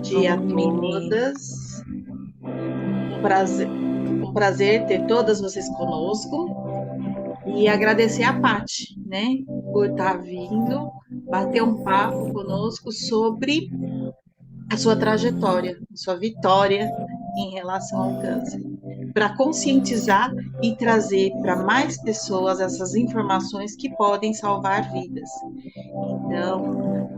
dia a Oi, menina. todas. Um prazer ter todas vocês conosco e agradecer a Pati, né, por estar vindo bater um papo conosco sobre a sua trajetória, a sua vitória em relação ao câncer, para conscientizar e trazer para mais pessoas essas informações que podem salvar vidas. Então,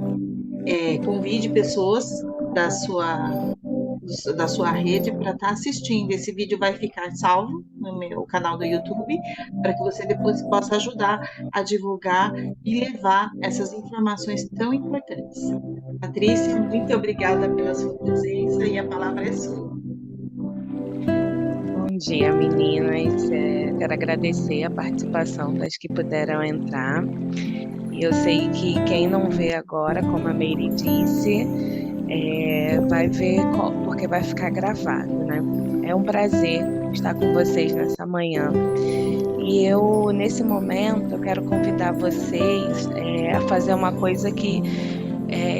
convide pessoas da sua da sua rede para estar assistindo. Esse vídeo vai ficar salvo no meu canal do YouTube para que você depois possa ajudar a divulgar e levar essas informações tão importantes. Patrícia, muito obrigada pela sua presença e a palavra é sua. Bom dia, meninas. Quero agradecer a participação das que puderam entrar. E eu sei que quem não vê agora, como a Meire disse, vai ver porque vai ficar gravado, né? É um prazer estar com vocês nessa manhã. E eu, nesse momento, eu quero convidar vocês, a fazer uma coisa que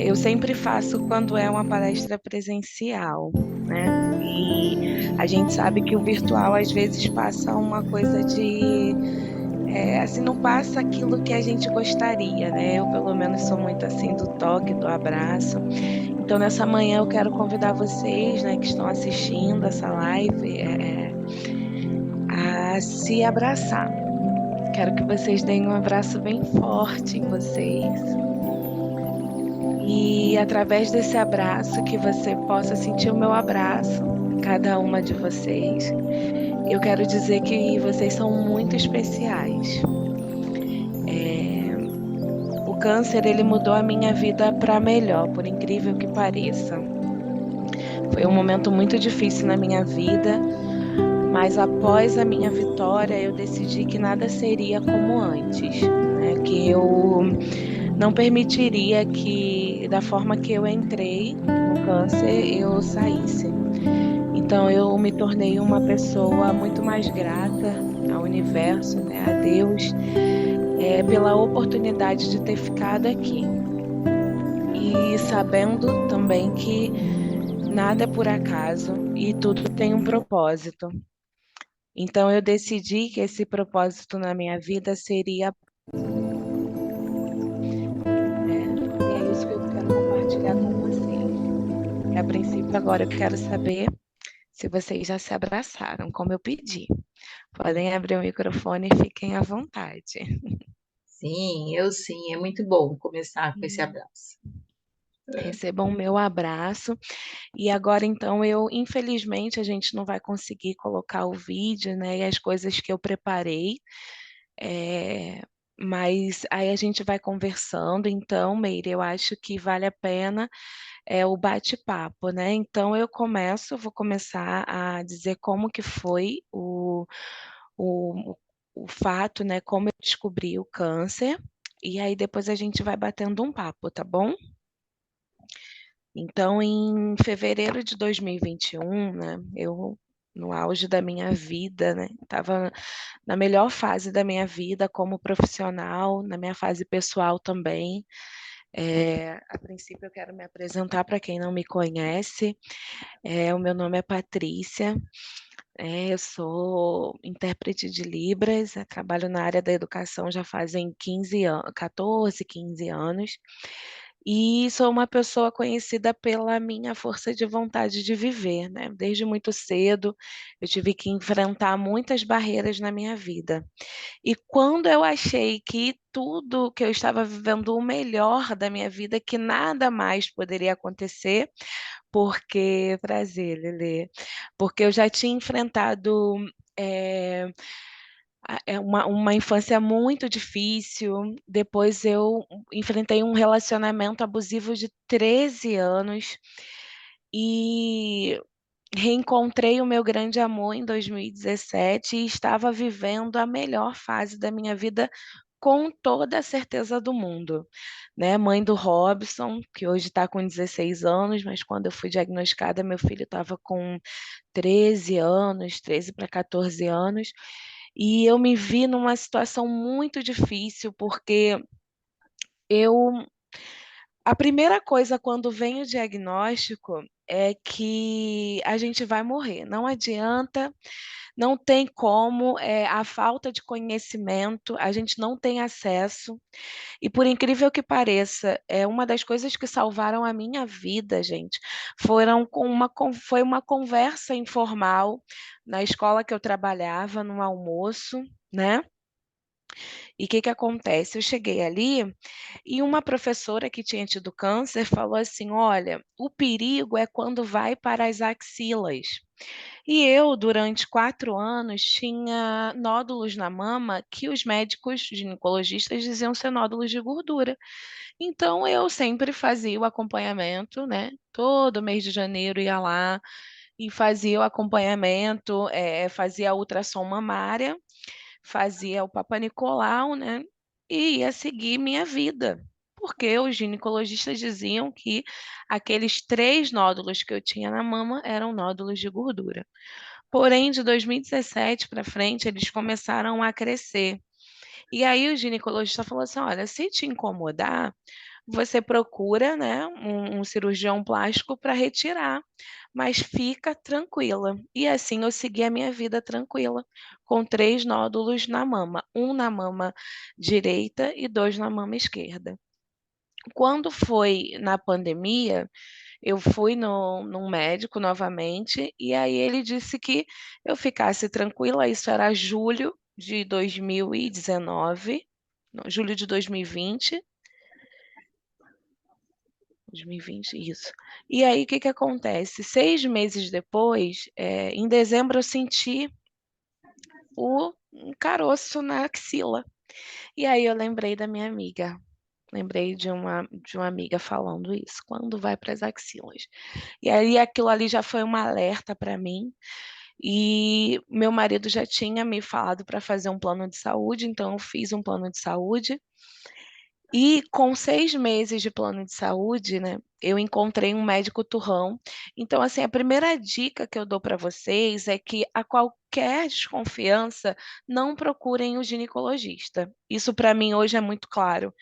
eu sempre faço quando é uma palestra presencial, né? E a gente sabe que o virtual às vezes passa uma coisa de, assim, não passa aquilo que a gente gostaria, né? Eu, pelo menos, sou muito assim do toque, do abraço. Então, nessa manhã, eu quero convidar vocês, né, que estão assistindo essa live, a se abraçar. Quero que vocês deem um abraço bem forte em vocês. E através desse abraço, que você possa sentir o meu abraço, cada uma de vocês. Eu quero dizer que vocês são muito especiais. É, o câncer, ele mudou a minha vida para melhor, por incrível que pareça. Foi um momento muito difícil na minha vida, mas após a minha vitória, eu decidi que nada seria como antes, né? Que eu não permitiria que, da forma que eu entrei no câncer, eu saísse. Então, eu me tornei uma pessoa muito mais grata ao universo, né, a Deus, pela oportunidade de ter ficado aqui. E sabendo também que nada é por acaso e tudo tem um propósito. Então, eu decidi que esse propósito na minha vida seria. E é isso que eu quero compartilhar com vocês. E a princípio, agora eu quero saber se vocês já se abraçaram, como eu pedi. Podem abrir o microfone e fiquem à vontade. Sim, eu sim, é muito bom começar com esse Hum. abraço. Recebam o meu abraço. E agora, então, infelizmente, a gente não vai conseguir colocar o vídeo, né, e as coisas que eu preparei. É, mas aí a gente vai conversando. Então, Meire, eu acho que vale a pena o bate-papo, né? Então, vou começar a dizer como que foi o, o fato, né? Como eu descobri o câncer. E aí depois a gente vai batendo um papo, tá bom? Então, em fevereiro de 2021, né, eu, no auge da minha vida, né, estava na melhor fase da minha vida como profissional, na minha fase pessoal também. A princípio, eu quero me apresentar para quem não me conhece. O meu nome é Patrícia, eu sou intérprete de Libras, trabalho na área da educação já fazem 15 anos, 14, 15 anos. E sou uma pessoa conhecida pela minha força de vontade de viver, né? Desde muito cedo, eu tive que enfrentar muitas barreiras na minha vida. E quando eu achei que tudo que eu estava vivendo o melhor da minha vida, que nada mais poderia acontecer, porque, prazer, Lelê, porque eu já tinha enfrentado é, uma infância muito difícil. Depois eu enfrentei um relacionamento abusivo de 13 anos e reencontrei o meu grande amor em 2017 e estava vivendo a melhor fase da minha vida com toda a certeza do mundo, né? Mãe do Robson, que hoje está com 16 anos, mas quando eu fui diagnosticada, meu filho estava com 13 anos, 13 para 14 anos, e eu me vi numa situação muito difícil, porque eu A primeira coisa quando vem o diagnóstico é que a gente vai morrer. Não adianta, não tem como, a falta de conhecimento, a gente não tem acesso. E por incrível que pareça, é uma das coisas que salvaram a minha vida, gente, foi uma conversa informal na escola que eu trabalhava, no almoço, né? E o que que acontece? Eu cheguei ali e uma professora que tinha tido câncer falou assim: olha, o perigo é quando vai para as axilas. E eu, durante 4 anos, tinha nódulos na mama que os médicos ginecologistas diziam ser nódulos de gordura. Então, eu sempre fazia o acompanhamento, né? Todo mês de janeiro ia lá e fazia o acompanhamento, fazia a ultrassom mamária, fazia o Papa Nicolau, né? E ia seguir minha vida. Porque os ginecologistas diziam que aqueles 3 nódulos que eu tinha na mama eram nódulos de gordura. Porém, de 2017 para frente, eles começaram a crescer. E aí o ginecologista falou assim: olha, se te incomodar, você procura, né, um cirurgião plástico para retirar, mas fica tranquila. E assim eu segui a minha vida tranquila, com 3 nódulos na mama, um na mama direita e 2 na mama esquerda. Quando foi na pandemia, eu fui num médico novamente, e aí ele disse que eu ficasse tranquila, isso era julho de 2019, não, julho de 2020, 2020, isso. E aí, o que que acontece? 6 meses depois, em dezembro, eu senti um caroço na axila. E aí eu lembrei da minha amiga. Lembrei de uma amiga falando isso, quando vai para as axilas. E aí aquilo ali já foi um alerta para mim. E meu marido já tinha me falado para fazer um plano de saúde, então eu fiz um plano de saúde. E com 6 meses de plano de saúde, né, eu encontrei um médico turrão. Então, assim, a primeira dica que eu dou para vocês é que a qualquer desconfiança, não procurem o ginecologista. Isso para mim hoje é muito claro.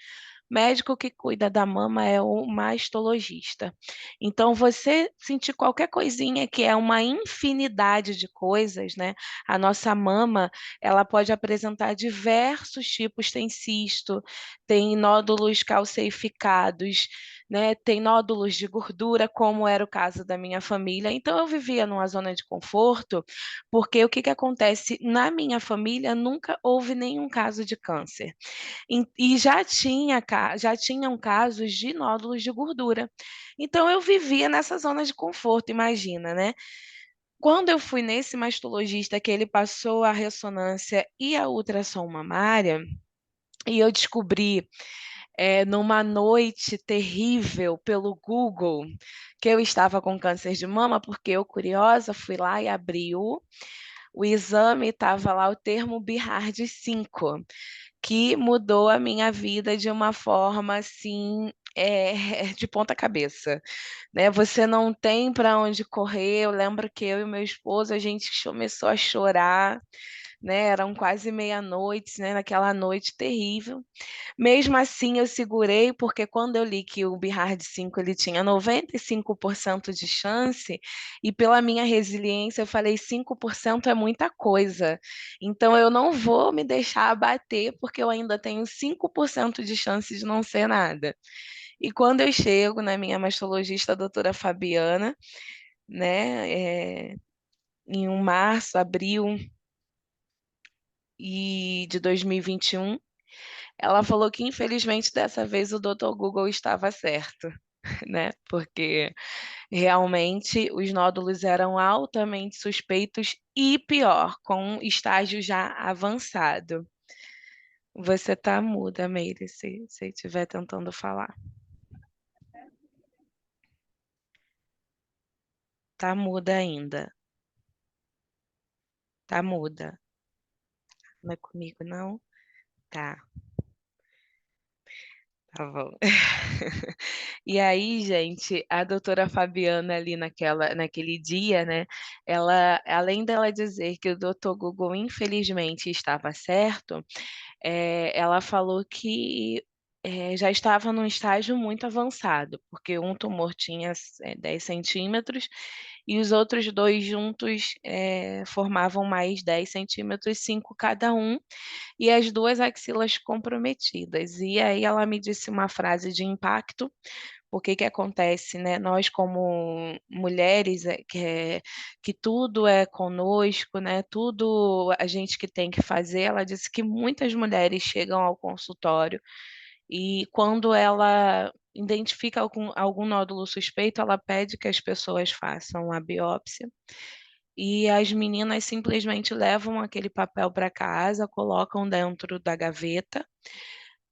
Médico que cuida da mama é o mastologista. Então, você sentir qualquer coisinha que é uma infinidade de coisas, né? A nossa mama, ela pode apresentar diversos tipos, tem cisto, tem nódulos calcificados, né? Tem nódulos de gordura, como era o caso da minha família. Então, eu vivia numa zona de conforto, porque o que que acontece? Na minha família, nunca houve nenhum caso de câncer. E já tinham casos de nódulos de gordura. Então eu vivia nessa zona de conforto, imagina, né? Quando eu fui nesse mastologista que ele passou a ressonância e a ultrassom mamária, e eu descobri numa noite terrível pelo Google que eu estava com câncer de mama, porque eu, curiosa, fui lá e abri o exame, estava lá o termo BIHARD-5, que mudou a minha vida de uma forma assim, de ponta cabeça, né? Você não tem para onde correr. Eu lembro que eu e meu esposo a gente começou a chorar, né? Eram quase meia-noite, né? Naquela noite terrível. Mesmo assim, eu segurei, porque quando eu li que o Bihard 5 ele tinha 95% de chance, e pela minha resiliência, eu falei 5% é muita coisa. Então, eu não vou me deixar abater, porque eu ainda tenho 5% de chance de não ser nada. E quando eu chego na minha mastologista, a doutora Fabiana, né, em um março, abril de 2021, ela falou que infelizmente dessa vez o Dr. Google estava certo, né? Porque realmente os nódulos eram altamente suspeitos e pior, com um estágio já avançado. Você tá muda, Meire, se estiver tentando falar. Tá muda ainda. Tá muda. Não é comigo, não? Tá, tá bom. E aí, gente, a doutora Fabiana ali naquele dia, né? Ela, além dela dizer que o doutor Google infelizmente estava certo, ela falou que já estava num estágio muito avançado, porque um tumor tinha 10 centímetros e os outros dois juntos formavam mais 10 centímetros, 5 cada um, e as duas axilas comprometidas. E aí ela me disse uma frase de impacto. O que que acontece, né? Nós como mulheres, que tudo é conosco, né? Tudo a gente que tem que fazer. Ela disse que muitas mulheres chegam ao consultório e quando ela identifica algum nódulo suspeito, ela pede que as pessoas façam a biópsia. E as meninas simplesmente levam aquele papel para casa, colocam dentro da gaveta,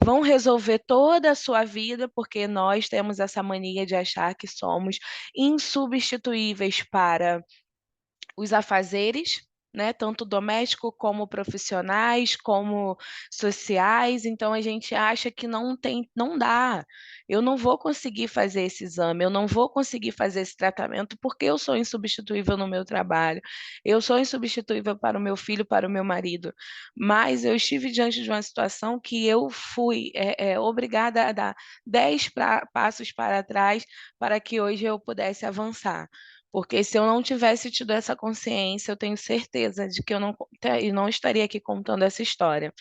vão resolver toda a sua vida, porque nós temos essa mania de achar que somos insubstituíveis para os afazeres, né, tanto doméstico como profissionais, como sociais, então a gente acha que não tem, não dá. Eu não vou conseguir fazer esse exame, eu não vou conseguir fazer esse tratamento porque eu sou insubstituível no meu trabalho. Eu sou insubstituível para o meu filho, para o meu marido. Mas eu estive diante de uma situação que eu fui obrigada a dar 10 passos para trás para que hoje eu pudesse avançar. Porque se eu não tivesse tido essa consciência, eu tenho certeza de que eu não estaria aqui contando essa história.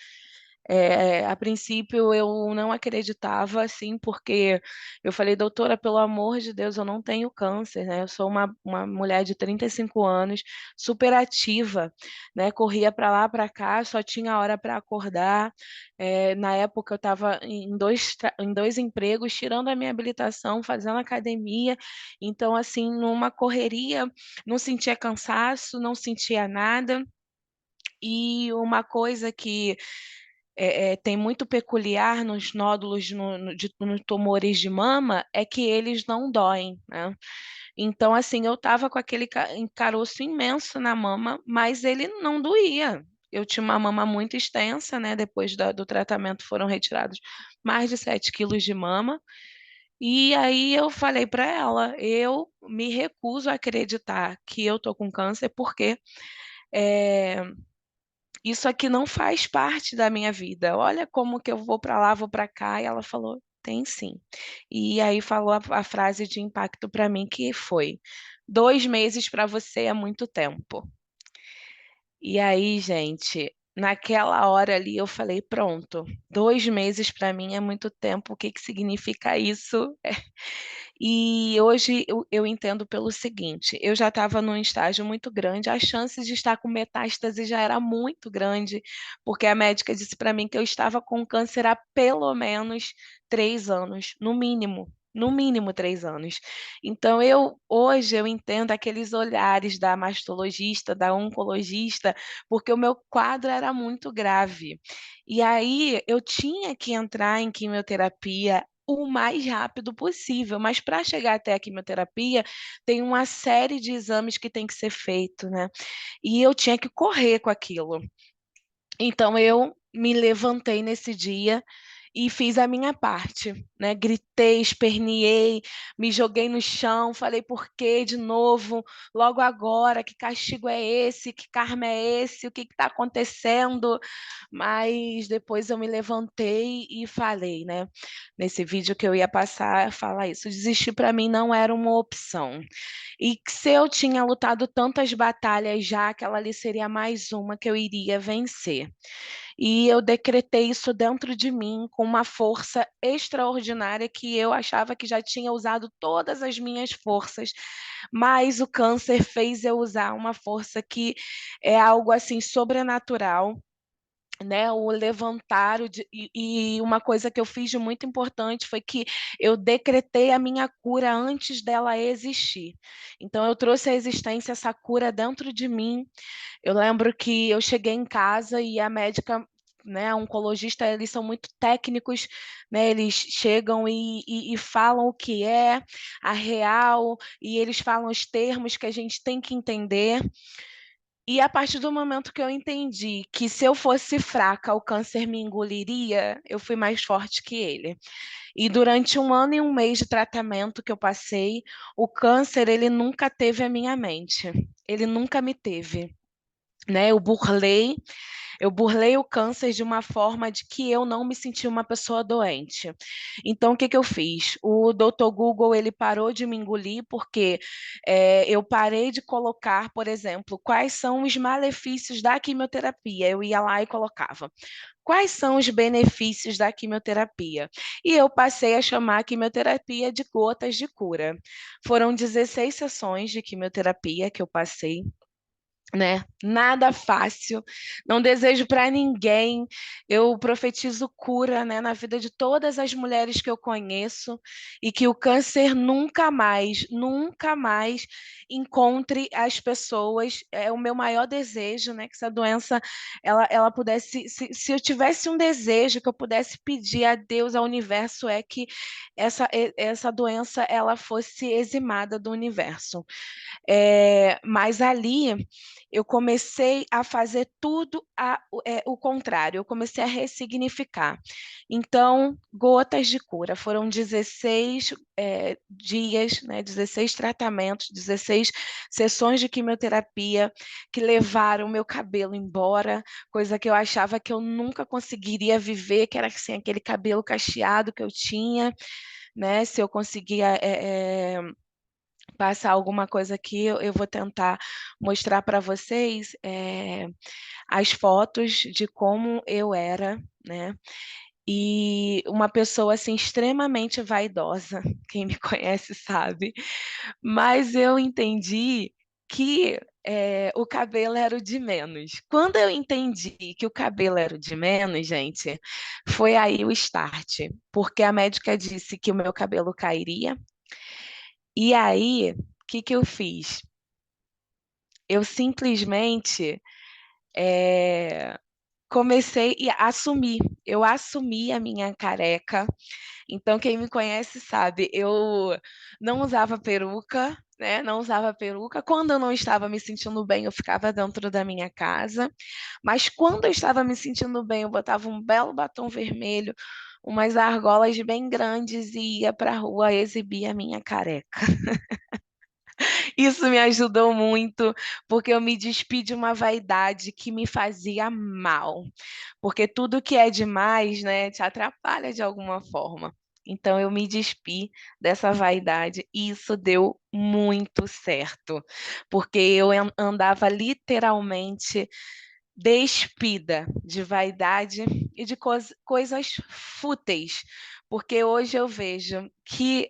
A princípio eu não acreditava, assim, porque eu falei, doutora, pelo amor de Deus, eu não tenho câncer, né? Eu sou uma mulher de 35 anos, super ativa, né? Corria para lá, para cá, só tinha hora para acordar. Na época eu estava em dois empregos, tirando a minha habilitação, fazendo academia. Então, assim, numa correria, não sentia cansaço, não sentia nada. E uma coisa que tem muito peculiar nos nódulos, nos tumores de mama, é que eles não doem, né? Então, assim, eu estava com aquele caroço imenso na mama, mas ele não doía. Eu tinha uma mama muito extensa, né? Depois do tratamento foram retirados mais de 7 quilos de mama. E aí eu falei para ela, eu me recuso a acreditar que eu tô com câncer, porque é, isso aqui não faz parte da minha vida. Olha como que eu vou para lá, vou para cá. E ela falou, tem sim. E aí falou a frase de impacto para mim que foi: 2 meses para você é muito tempo. E aí, gente, naquela hora ali eu falei, pronto, 2 meses para mim é muito tempo. O que que significa isso? E hoje eu entendo pelo seguinte: eu já estava num estágio muito grande, a chance de estar com metástase já era muito grande, porque a médica disse para mim que eu estava com câncer há pelo menos 3 anos, no mínimo. No mínimo 3 anos. Então, hoje eu entendo aqueles olhares da mastologista, da oncologista, porque o meu quadro era muito grave. E aí eu tinha que entrar em quimioterapia o mais rápido possível, mas para chegar até a quimioterapia, tem uma série de exames que tem que ser feito, né? E eu tinha que correr com aquilo. Então eu me levantei nesse dia e fiz a minha parte, né? Gritei, esperneei, me joguei no chão, falei por quê de novo, logo agora, que castigo é esse, que karma é esse, o que está acontecendo? Mas depois eu me levantei e falei, né? Nesse vídeo que eu ia passar, falar isso, desistir para mim não era uma opção. E que se eu tinha lutado tantas batalhas já, aquela ali seria mais uma que eu iria vencer. E eu decretei isso dentro de mim com uma força extraordinária que eu achava que já tinha usado todas as minhas forças, mas o câncer fez eu usar uma força que é algo assim sobrenatural, né, o levantar, e uma coisa que eu fiz de muito importante foi que eu decretei a minha cura antes dela existir. Então, eu trouxe à existência essa cura dentro de mim. Eu lembro que eu cheguei em casa e a médica, né, a oncologista, eles são muito técnicos, né, eles chegam e falam o que é a real, e eles falam os termos que a gente tem que entender. E a partir do momento que eu entendi que se eu fosse fraca, o câncer me engoliria, eu fui mais forte que ele. E durante 1 ano e 1 mês de tratamento que eu passei, o câncer, ele nunca teve a minha mente. Ele nunca me teve. né? Eu burlei o câncer de uma forma de que eu não me senti uma pessoa doente. Então, o que que eu fiz? O Dr. Google, ele parou de me engolir porque eu parei de colocar, por exemplo, quais são os malefícios da quimioterapia. Eu ia lá e colocava. Quais são os benefícios da quimioterapia? E eu passei a chamar a quimioterapia de gotas de cura. Foram 16 sessões de quimioterapia que eu passei, né? Nada fácil, não desejo para ninguém. Eu profetizo cura, né, na vida de todas as mulheres que eu conheço e que o câncer nunca mais encontre as pessoas. É o meu maior desejo, né, que essa doença ela pudesse, se eu tivesse um desejo que eu pudesse pedir a Deus, ao universo, é que essa doença ela fosse eximada do universo. Mas ali eu comecei a fazer tudo o contrário, eu comecei a ressignificar. Então, gotas de cura, foram 16 dias, né, 16 tratamentos, 16 sessões de quimioterapia que levaram o meu cabelo embora, coisa que eu achava que eu nunca conseguiria viver, que era assim, aquele cabelo cacheado que eu tinha, né? Se eu conseguia passar alguma coisa aqui, eu vou tentar mostrar para vocês as fotos de como eu era, né? E uma pessoa assim extremamente vaidosa, quem me conhece sabe, mas eu entendi que o cabelo era o de menos. Quando eu entendi que o cabelo era o de menos, gente, foi aí o start, porque a médica disse que o meu cabelo cairia, e aí, o que que eu fiz? Eu simplesmente comecei a assumir. Eu assumi a minha careca. Então, quem me conhece sabe, eu não usava peruca, né? Não usava peruca. Quando eu não estava me sentindo bem, eu ficava dentro da minha casa. Mas quando eu estava me sentindo bem, eu botava um belo batom vermelho, umas argolas bem grandes e ia para a rua exibir a minha careca. Isso me ajudou muito, porque eu me despi de uma vaidade que me fazia mal. Porque tudo que é demais, né, te atrapalha de alguma forma. Então eu me despi dessa vaidade e isso deu muito certo, porque eu andava literalmente despida de vaidade e de coisas fúteis, porque hoje eu vejo que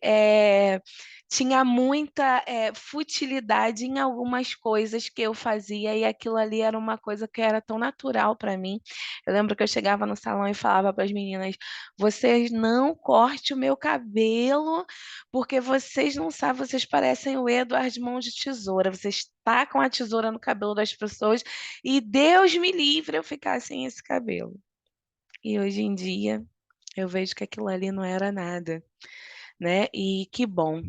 tinha muita futilidade em algumas coisas que eu fazia e aquilo ali era uma coisa que era tão natural para mim. Eu lembro que eu chegava no salão e falava para as meninas: vocês não cortem o meu cabelo, porque vocês não sabem, vocês parecem o Edward Mão de Tesoura, vocês tacam a tesoura no cabelo das pessoas e Deus me livre eu ficar sem esse cabelo. E hoje em dia eu vejo que aquilo ali não era nada, né? E que bom,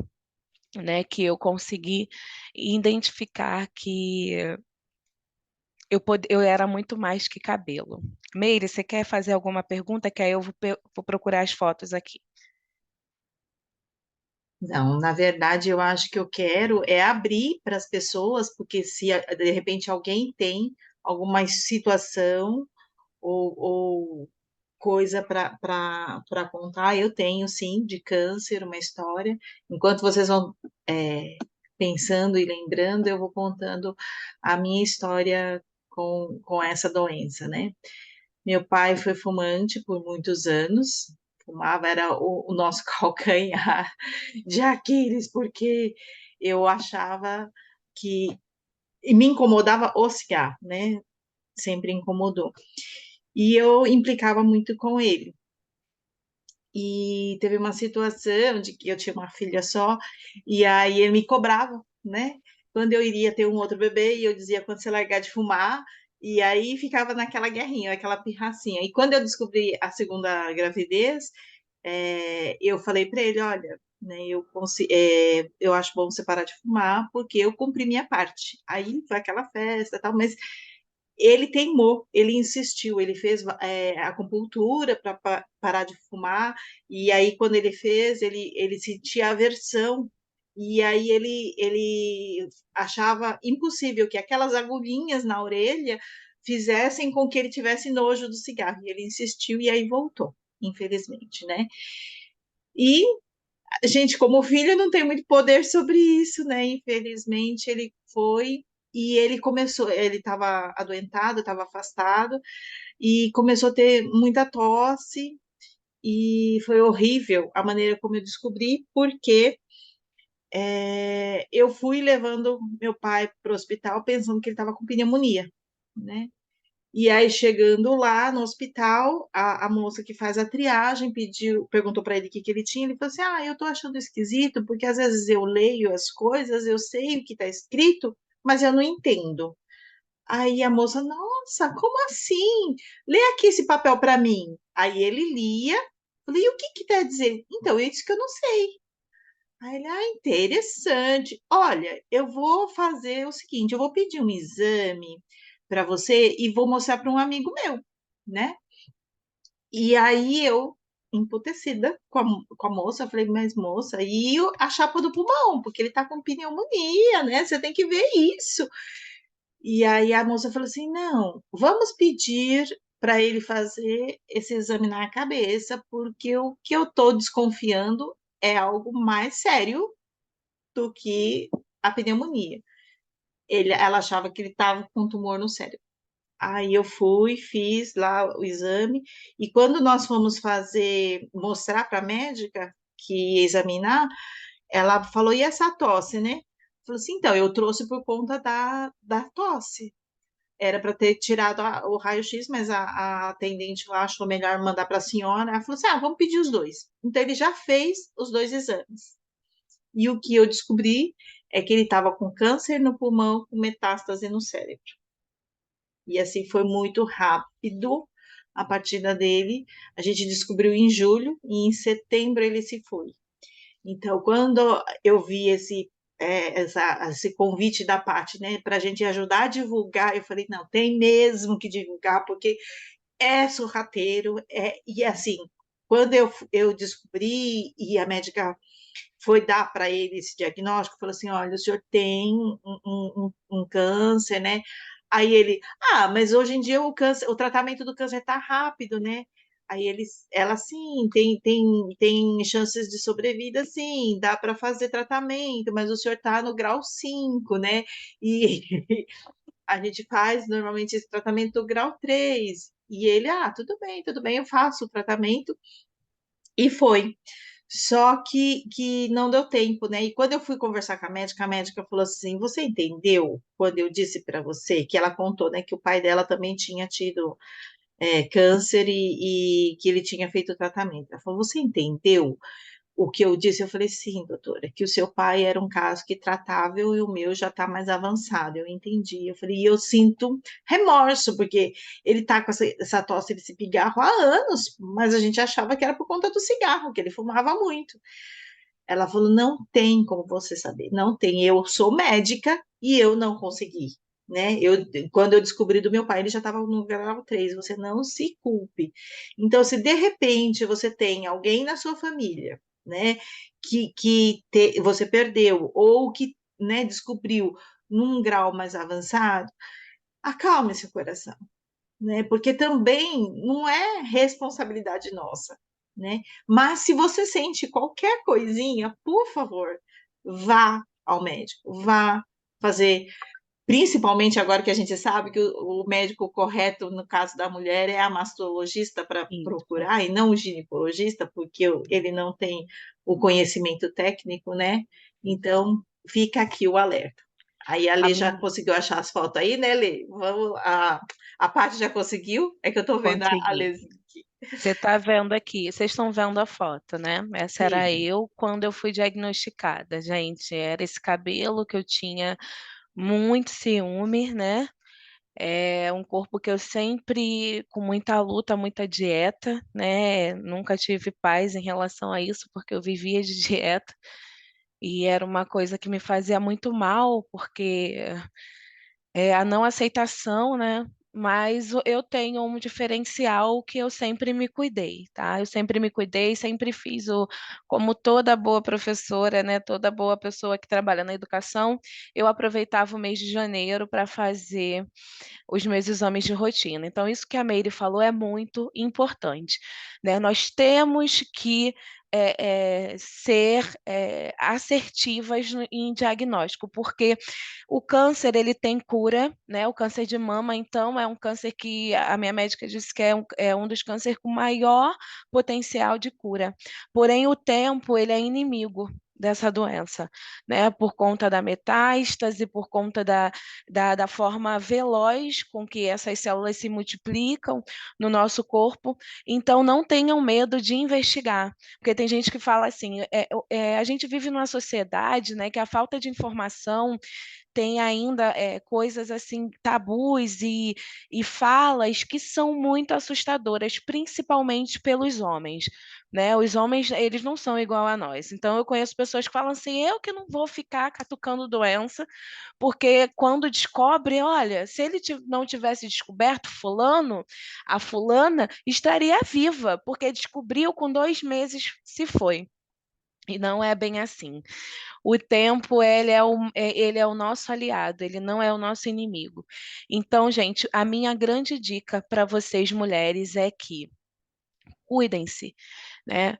né, que eu consegui identificar que eu era muito mais que cabelo. Meire, você quer fazer alguma pergunta? Que aí eu vou procurar as fotos aqui. Não, na verdade, eu acho que eu quero é abrir para as pessoas, porque se de repente alguém tem alguma situação ou coisa para contar, eu tenho sim, de câncer, uma história. Enquanto vocês vão pensando e lembrando, eu vou contando a minha história com essa doença, né? Meu pai foi fumante por muitos anos, fumava, era o nosso calcanhar de Aquiles, porque eu achava que. E me incomodava o cigarro, né? Sempre incomodou. E eu implicava muito com ele. E teve uma situação de que eu tinha uma filha só, e aí ele me cobrava, né? Quando eu iria ter um outro bebê, e eu dizia, quando você largar de fumar, e aí ficava naquela guerrinha, aquela pirracinha. E quando eu descobri a segunda gravidez, eu falei para ele, olha, né, eu acho bom você parar de fumar, porque eu cumpri minha parte. Aí foi aquela festa e tal, mas ele teimou, ele insistiu, ele fez acupuntura para parar de fumar, e aí quando ele fez, ele sentia aversão, E aí ele achava impossível que aquelas agulhinhas na orelha fizessem com que ele tivesse nojo do cigarro. E ele insistiu e aí voltou, infelizmente, né? E a gente, como filho, não tem muito poder sobre isso, né? Infelizmente, ele foi e ele começou, ele estava adoentado, estava afastado e começou a ter muita tosse e foi horrível a maneira como eu descobri, porque eu fui levando meu pai para o hospital pensando que ele estava com pneumonia, né? E aí, chegando lá no hospital, a moça que faz a triagem pediu, perguntou para ele o que, que ele tinha. Ele falou assim: Ah, eu tô achando esquisito, porque às vezes eu leio as coisas, eu sei o que está escrito, mas eu não entendo. Aí a moça, nossa, como assim? Lê aqui esse papel para mim. Aí ele lia, falei, e o que que quer dizer? Então, eu disse que eu não sei. Aí ele, interessante. Olha, eu vou fazer o seguinte, eu vou pedir um exame para você e vou mostrar para um amigo meu, né? E aí eu, emputecida com a moça, falei, mas moça, a chapa do pulmão? Porque ele tá com pneumonia, né? Você tem que ver isso. E aí a moça falou assim, não, vamos pedir para ele fazer esse exame na cabeça, porque o que eu tô desconfiando é algo mais sério do que a pneumonia. Ela achava que ele estava com um tumor no cérebro. Aí eu fui, fiz lá o exame, e quando nós fomos fazer, mostrar para a médica que ia examinar, ela falou, e essa tosse, né? Falou assim, então, eu trouxe por conta da tosse. Era para ter tirado o raio-x, mas a atendente lá achou melhor mandar para a senhora. Ela falou assim, vamos pedir os dois. Então, ele já fez os dois exames. E o que eu descobri é que ele estava com câncer no pulmão, com metástase no cérebro. E assim foi muito rápido a partida dele. A gente descobriu em julho e em setembro ele se foi. Então, quando eu vi esse convite da parte, né, para a gente ajudar a divulgar, eu falei, não, tem mesmo que divulgar, porque é sorrateiro, e assim, quando eu descobri e a médica foi dar para ele esse diagnóstico, falou assim, olha, o senhor tem um câncer, né? Aí ele, mas hoje em dia o tratamento do câncer está rápido, né? Aí ela, sim, tem chances de sobrevida, sim, dá para fazer tratamento, mas o senhor está no grau 5, né? E a gente faz normalmente esse tratamento do grau 3. E ele, tudo bem, eu faço o tratamento. E foi. Só que não deu tempo, né? E quando eu fui conversar com a médica falou assim: Você entendeu quando eu disse para você que ela contou, né, que o pai dela também tinha tido câncer e que ele tinha feito o tratamento? Ela falou: Você entendeu o que eu disse? Eu falei: Sim, doutora, que o seu pai era um caso que tratável e o meu já está mais avançado. Eu entendi. Eu falei: E eu sinto remorso, porque ele está com essa tosse desse pigarro há anos, mas a gente achava que era por conta do cigarro, que ele fumava muito. Ela falou: não tem como você saber, não tem. Eu sou médica e eu não consegui, né? Quando eu descobri do meu pai, ele já estava no grau 3. Você não se culpe. Então, se de repente você tem alguém na sua família, né, você perdeu ou que, né, descobriu num grau mais avançado, acalme seu coração, né? Porque também não é responsabilidade nossa, né? Mas se você sente qualquer coisinha, por favor, vá ao médico, vá fazer, principalmente agora que a gente sabe que o médico correto no caso da mulher é a mastologista para Isso. procurar e não o ginecologista, porque ele não tem o conhecimento técnico, né? Então, fica aqui o alerta. Aí a Lê já A- conseguiu achar as fotos aí, né, Lê? A Paty já conseguiu? É que eu tô vendo a Consegui. Lêzinha aqui. Você está vendo aqui, vocês estão vendo a foto, né? Essa era Sim. eu quando eu fui diagnosticada, gente. Era esse cabelo que eu tinha muito ciúme, né? É um corpo que eu sempre, com muita luta, muita dieta, né? Nunca tive paz em relação a isso, porque eu vivia de dieta. E era uma coisa que me fazia muito mal, porque a não aceitação, né? mas eu tenho um diferencial que eu sempre me cuidei, tá? Eu sempre me cuidei, sempre fiz como toda boa professora, né? Toda boa pessoa que trabalha na educação, eu aproveitava o mês de janeiro para fazer os meus exames de rotina. Então, isso que a Meire falou é muito importante, né? Nós temos que ser assertivas em diagnóstico, porque o câncer ele tem cura, né? O câncer de mama, então, é um câncer que a minha médica disse que é um dos cânceres com maior potencial de cura. Porém, o tempo ele é inimigo dessa doença, né? Por conta da metástase, por conta da forma veloz com que essas células se multiplicam no nosso corpo. Então, não tenham medo de investigar, porque tem gente que fala assim: a gente vive numa sociedade, né, que a falta de informação tem ainda coisas assim, tabus e falas que são muito assustadoras, principalmente pelos homens, né? Os homens, eles não são igual a nós. Então, eu conheço pessoas que falam assim, eu que não vou ficar catucando doença, porque quando descobre, olha, se ele não tivesse descoberto fulano, a fulana estaria viva, porque descobriu com 2 meses se foi. E não é bem assim. O tempo, ele é o nosso aliado, ele não é o nosso inimigo. Então, gente, a minha grande dica para vocês mulheres é que cuidem-se, né?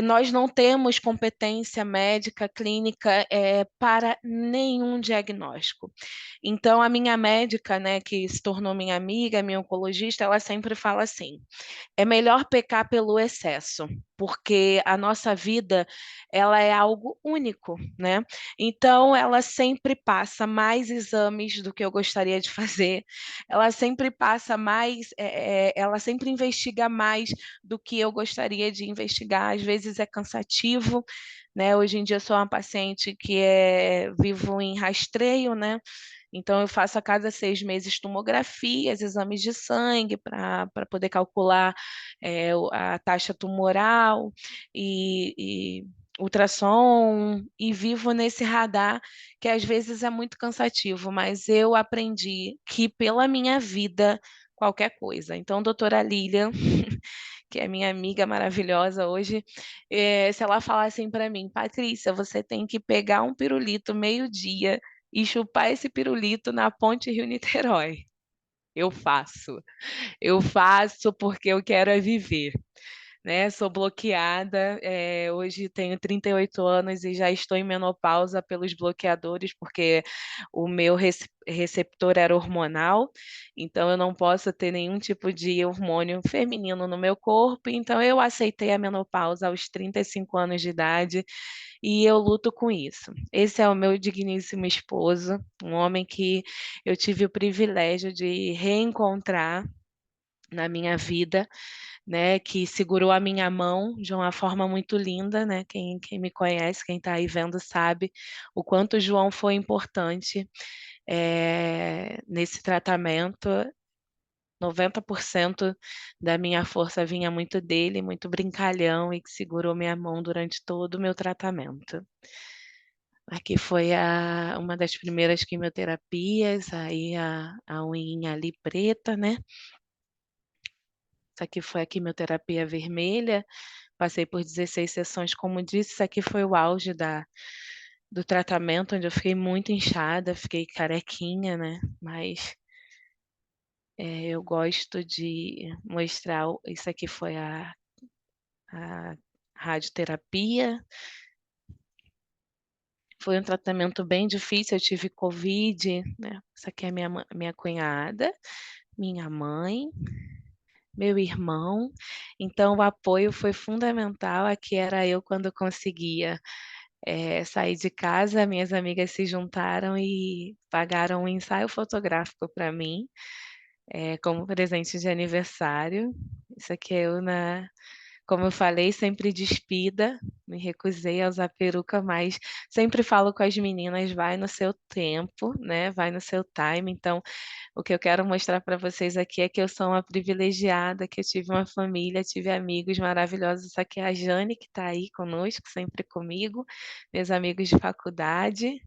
Nós não temos competência médica, clínica, para nenhum diagnóstico. Então, a minha médica, né, que se tornou minha amiga, minha oncologista, ela sempre fala assim: é melhor pecar pelo excesso, porque a nossa vida, ela é algo único, né? Então, ela sempre passa mais exames do que eu gostaria de fazer, ela sempre passa mais, ela sempre investiga mais do que eu gostaria de investigar, às vezes é cansativo, né? Hoje em dia eu sou uma paciente que vivo em rastreio, né? Então, eu faço a cada 6 meses tomografias, exames de sangue para poder calcular a taxa tumoral e ultrassom, e vivo nesse radar que às vezes é muito cansativo, mas eu aprendi que pela minha vida, qualquer coisa. Então, doutora Lília, que é minha amiga maravilhosa hoje, se ela falar assim para mim, Patrícia, você tem que pegar um pirulito meio-dia e chupar esse pirulito na Ponte Rio-Niterói. Eu faço. Eu faço porque eu quero viver, né? Sou bloqueada, hoje tenho 38 anos e já estou em menopausa pelos bloqueadores, porque o meu receptor era hormonal, então eu não posso ter nenhum tipo de hormônio feminino no meu corpo, então eu aceitei a menopausa aos 35 anos de idade e eu luto com isso. Esse é o meu digníssimo esposo, um homem que eu tive o privilégio de reencontrar na minha vida, né, que segurou a minha mão de uma forma muito linda, né? Quem me conhece, quem está aí vendo, sabe o quanto o João foi importante nesse tratamento. 90% da minha força vinha muito dele, muito brincalhão e que segurou minha mão durante todo o meu tratamento. Aqui foi uma das primeiras quimioterapias, aí a unhinha ali preta, né? Isso aqui foi a quimioterapia vermelha, passei por 16 sessões, como disse, isso aqui foi o auge do tratamento, onde eu fiquei muito inchada, fiquei carequinha, né? Mas eu gosto de mostrar, isso aqui foi a radioterapia, foi um tratamento bem difícil, eu tive Covid, né? Essa aqui é minha cunhada, minha mãe, meu irmão. Então, o apoio foi fundamental. Aqui era eu quando conseguia sair de casa, minhas amigas se juntaram e pagaram um ensaio fotográfico para mim, como presente de aniversário. Isso aqui é eu como eu falei, sempre despida, me recusei a usar peruca, mas sempre falo com as meninas, vai no seu tempo, né? Vai no seu time. Então, o que eu quero mostrar para vocês aqui é que eu sou uma privilegiada, que eu tive uma família, tive amigos maravilhosos. Essa aqui é a Jane, que está aí conosco, sempre comigo, meus amigos de faculdade.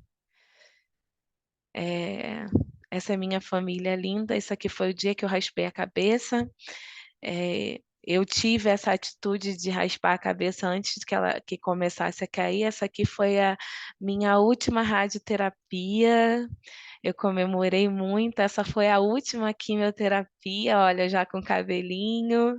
É, essa é minha família linda. Isso aqui foi o dia que eu raspei a cabeça. Eu tive essa atitude de raspar a cabeça antes que começasse a cair. Essa aqui foi a minha última radioterapia. Eu comemorei muito. Essa foi a última quimioterapia, olha, já com cabelinho.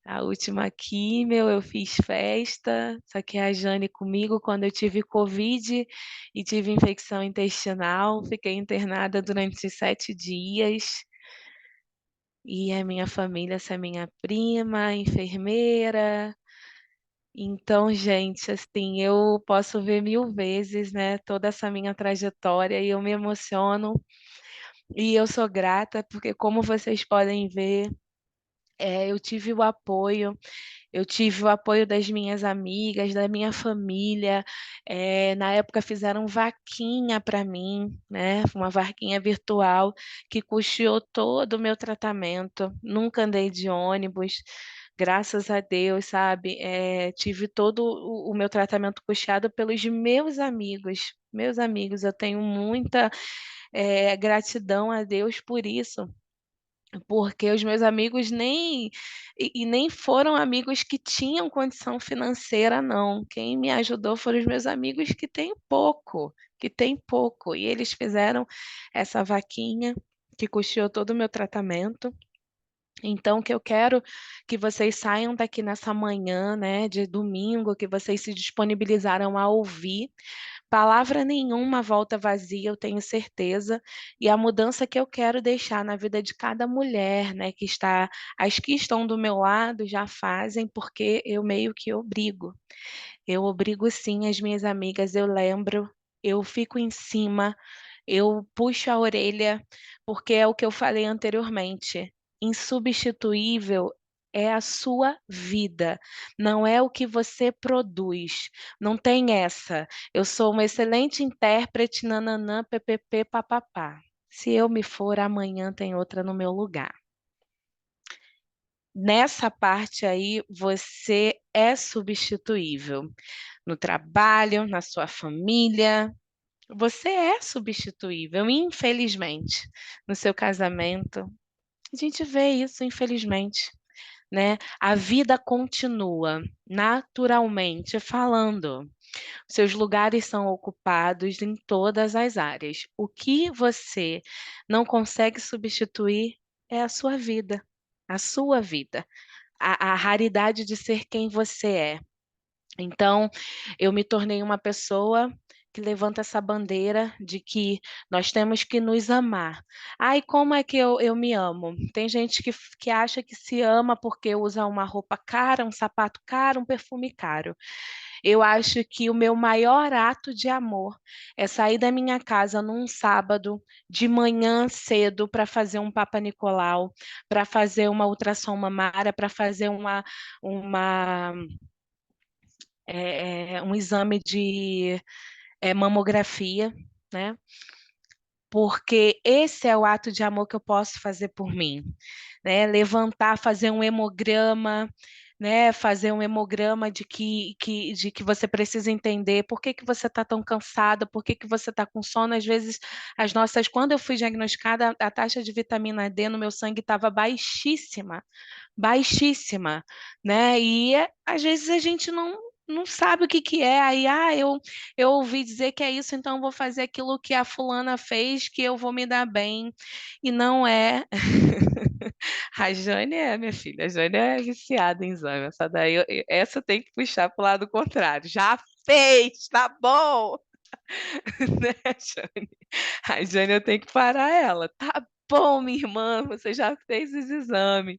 A última químio, eu fiz festa, só que a Jane comigo, quando eu tive Covid e tive infecção intestinal, fiquei internada durante 7 dias. E a minha família, essa é minha prima, enfermeira. Então, gente, assim, eu posso ver 1000 vezes, né, toda essa minha trajetória e eu me emociono. E eu sou grata, porque como vocês podem ver, eu tive o apoio. Eu tive o apoio das minhas amigas, da minha família. Na época fizeram vaquinha para mim, né? Uma vaquinha virtual que custeou todo o meu tratamento. Nunca andei de ônibus, graças a Deus, sabe? Tive todo o meu tratamento custeado pelos meus amigos. Meus amigos, eu tenho muita gratidão a Deus por isso, porque os meus amigos nem foram amigos que tinham condição financeira, não. Quem me ajudou foram os meus amigos que têm pouco, e eles fizeram essa vaquinha que custeou todo o meu tratamento. Então, que eu quero que vocês saiam daqui nessa manhã, né, de domingo, que vocês se disponibilizaram a ouvir. Palavra nenhuma volta vazia, eu tenho certeza. E a mudança que eu quero deixar na vida de cada mulher, né, as que estão do meu lado já fazem, porque eu meio que obrigo. Eu obrigo sim as minhas amigas, eu lembro, eu fico em cima, eu puxo a orelha, porque é o que eu falei anteriormente. Insubstituível é a sua vida, não é o que você produz. Não tem essa. Eu sou uma excelente intérprete, nananã, ppp, papapá. Se eu me for, amanhã tem outra no meu lugar. Nessa parte aí, você é substituível. No trabalho, na sua família, você é substituível, infelizmente. No seu casamento, a gente vê isso, infelizmente, né? A vida continua naturalmente falando. Seus lugares são ocupados em todas as áreas. O que você não consegue substituir é a sua vida. A sua vida. A raridade de ser quem você é. Então, eu me tornei uma pessoa que levanta essa bandeira de que nós temos que nos amar. Ai, como é que eu me amo? Tem gente que acha que se ama porque usa uma roupa cara, um sapato caro, um perfume caro. Eu acho que o meu maior ato de amor é sair da minha casa num sábado de manhã cedo para fazer um Papa Nicolau, para fazer uma ultrassom mamária, para fazer uma um exame de mamografia, né? Porque esse é o ato de amor que eu posso fazer por mim, né? Levantar, fazer um hemograma, né? Fazer um hemograma de que você precisa entender por que você está tão cansada, por que você está com sono. Às vezes, quando eu fui diagnosticada, a taxa de vitamina D no meu sangue estava baixíssima, baixíssima, né? E às vezes a gente não sabe o que que é. Aí, eu ouvi dizer que é isso, então eu vou fazer aquilo que a fulana fez, que eu vou me dar bem. E não é. A Jane minha filha, a Jane é viciada em exame. Essa tem que puxar para o lado contrário. Já fez, tá bom, né, Jane? A Jane eu tenho que parar ela. Tá bom, minha irmã, você já fez os exames.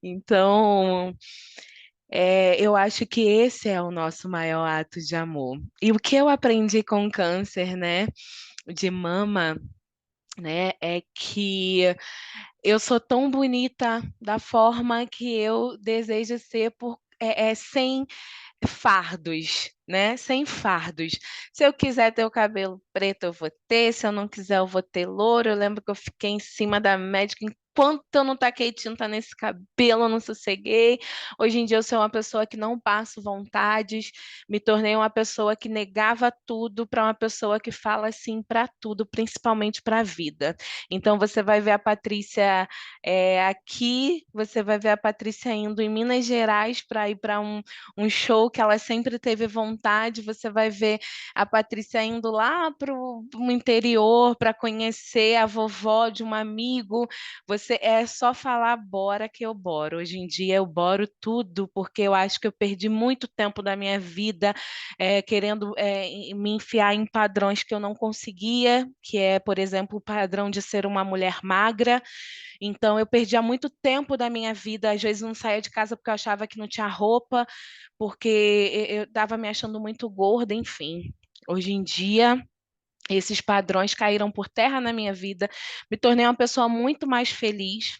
Então, eu acho que esse é o nosso maior ato de amor. E o que eu aprendi com o câncer, né, de mama, né, é que eu sou tão bonita da forma que eu desejo ser sem fardos, né? Sem fardos. Se eu quiser ter o cabelo preto, eu vou ter. Se eu não quiser, eu vou ter louro. Eu lembro que eu fiquei em cima da médica quanto eu não taquei tinta nesse cabelo, eu não sosseguei. Hoje em dia eu sou uma pessoa que não passo vontades, me tornei uma pessoa que negava tudo para uma pessoa que fala sim para tudo, principalmente para a vida. Então você vai ver a Patrícia aqui, você vai ver a Patrícia indo em Minas Gerais para ir para um show que ela sempre teve vontade, você vai ver a Patrícia indo lá para o interior para conhecer a vovó de um amigo. Você é só falar bora que eu boro. Hoje em dia eu boro tudo, porque eu acho que eu perdi muito tempo da minha vida querendo me enfiar em padrões que eu não conseguia, que é, por exemplo, o padrão de ser uma mulher magra. Então, eu perdia muito tempo da minha vida. Às vezes, não saía de casa porque eu achava que não tinha roupa, porque eu estava me achando muito gorda, enfim. Hoje em dia, esses padrões caíram por terra na minha vida, me tornei uma pessoa muito mais feliz.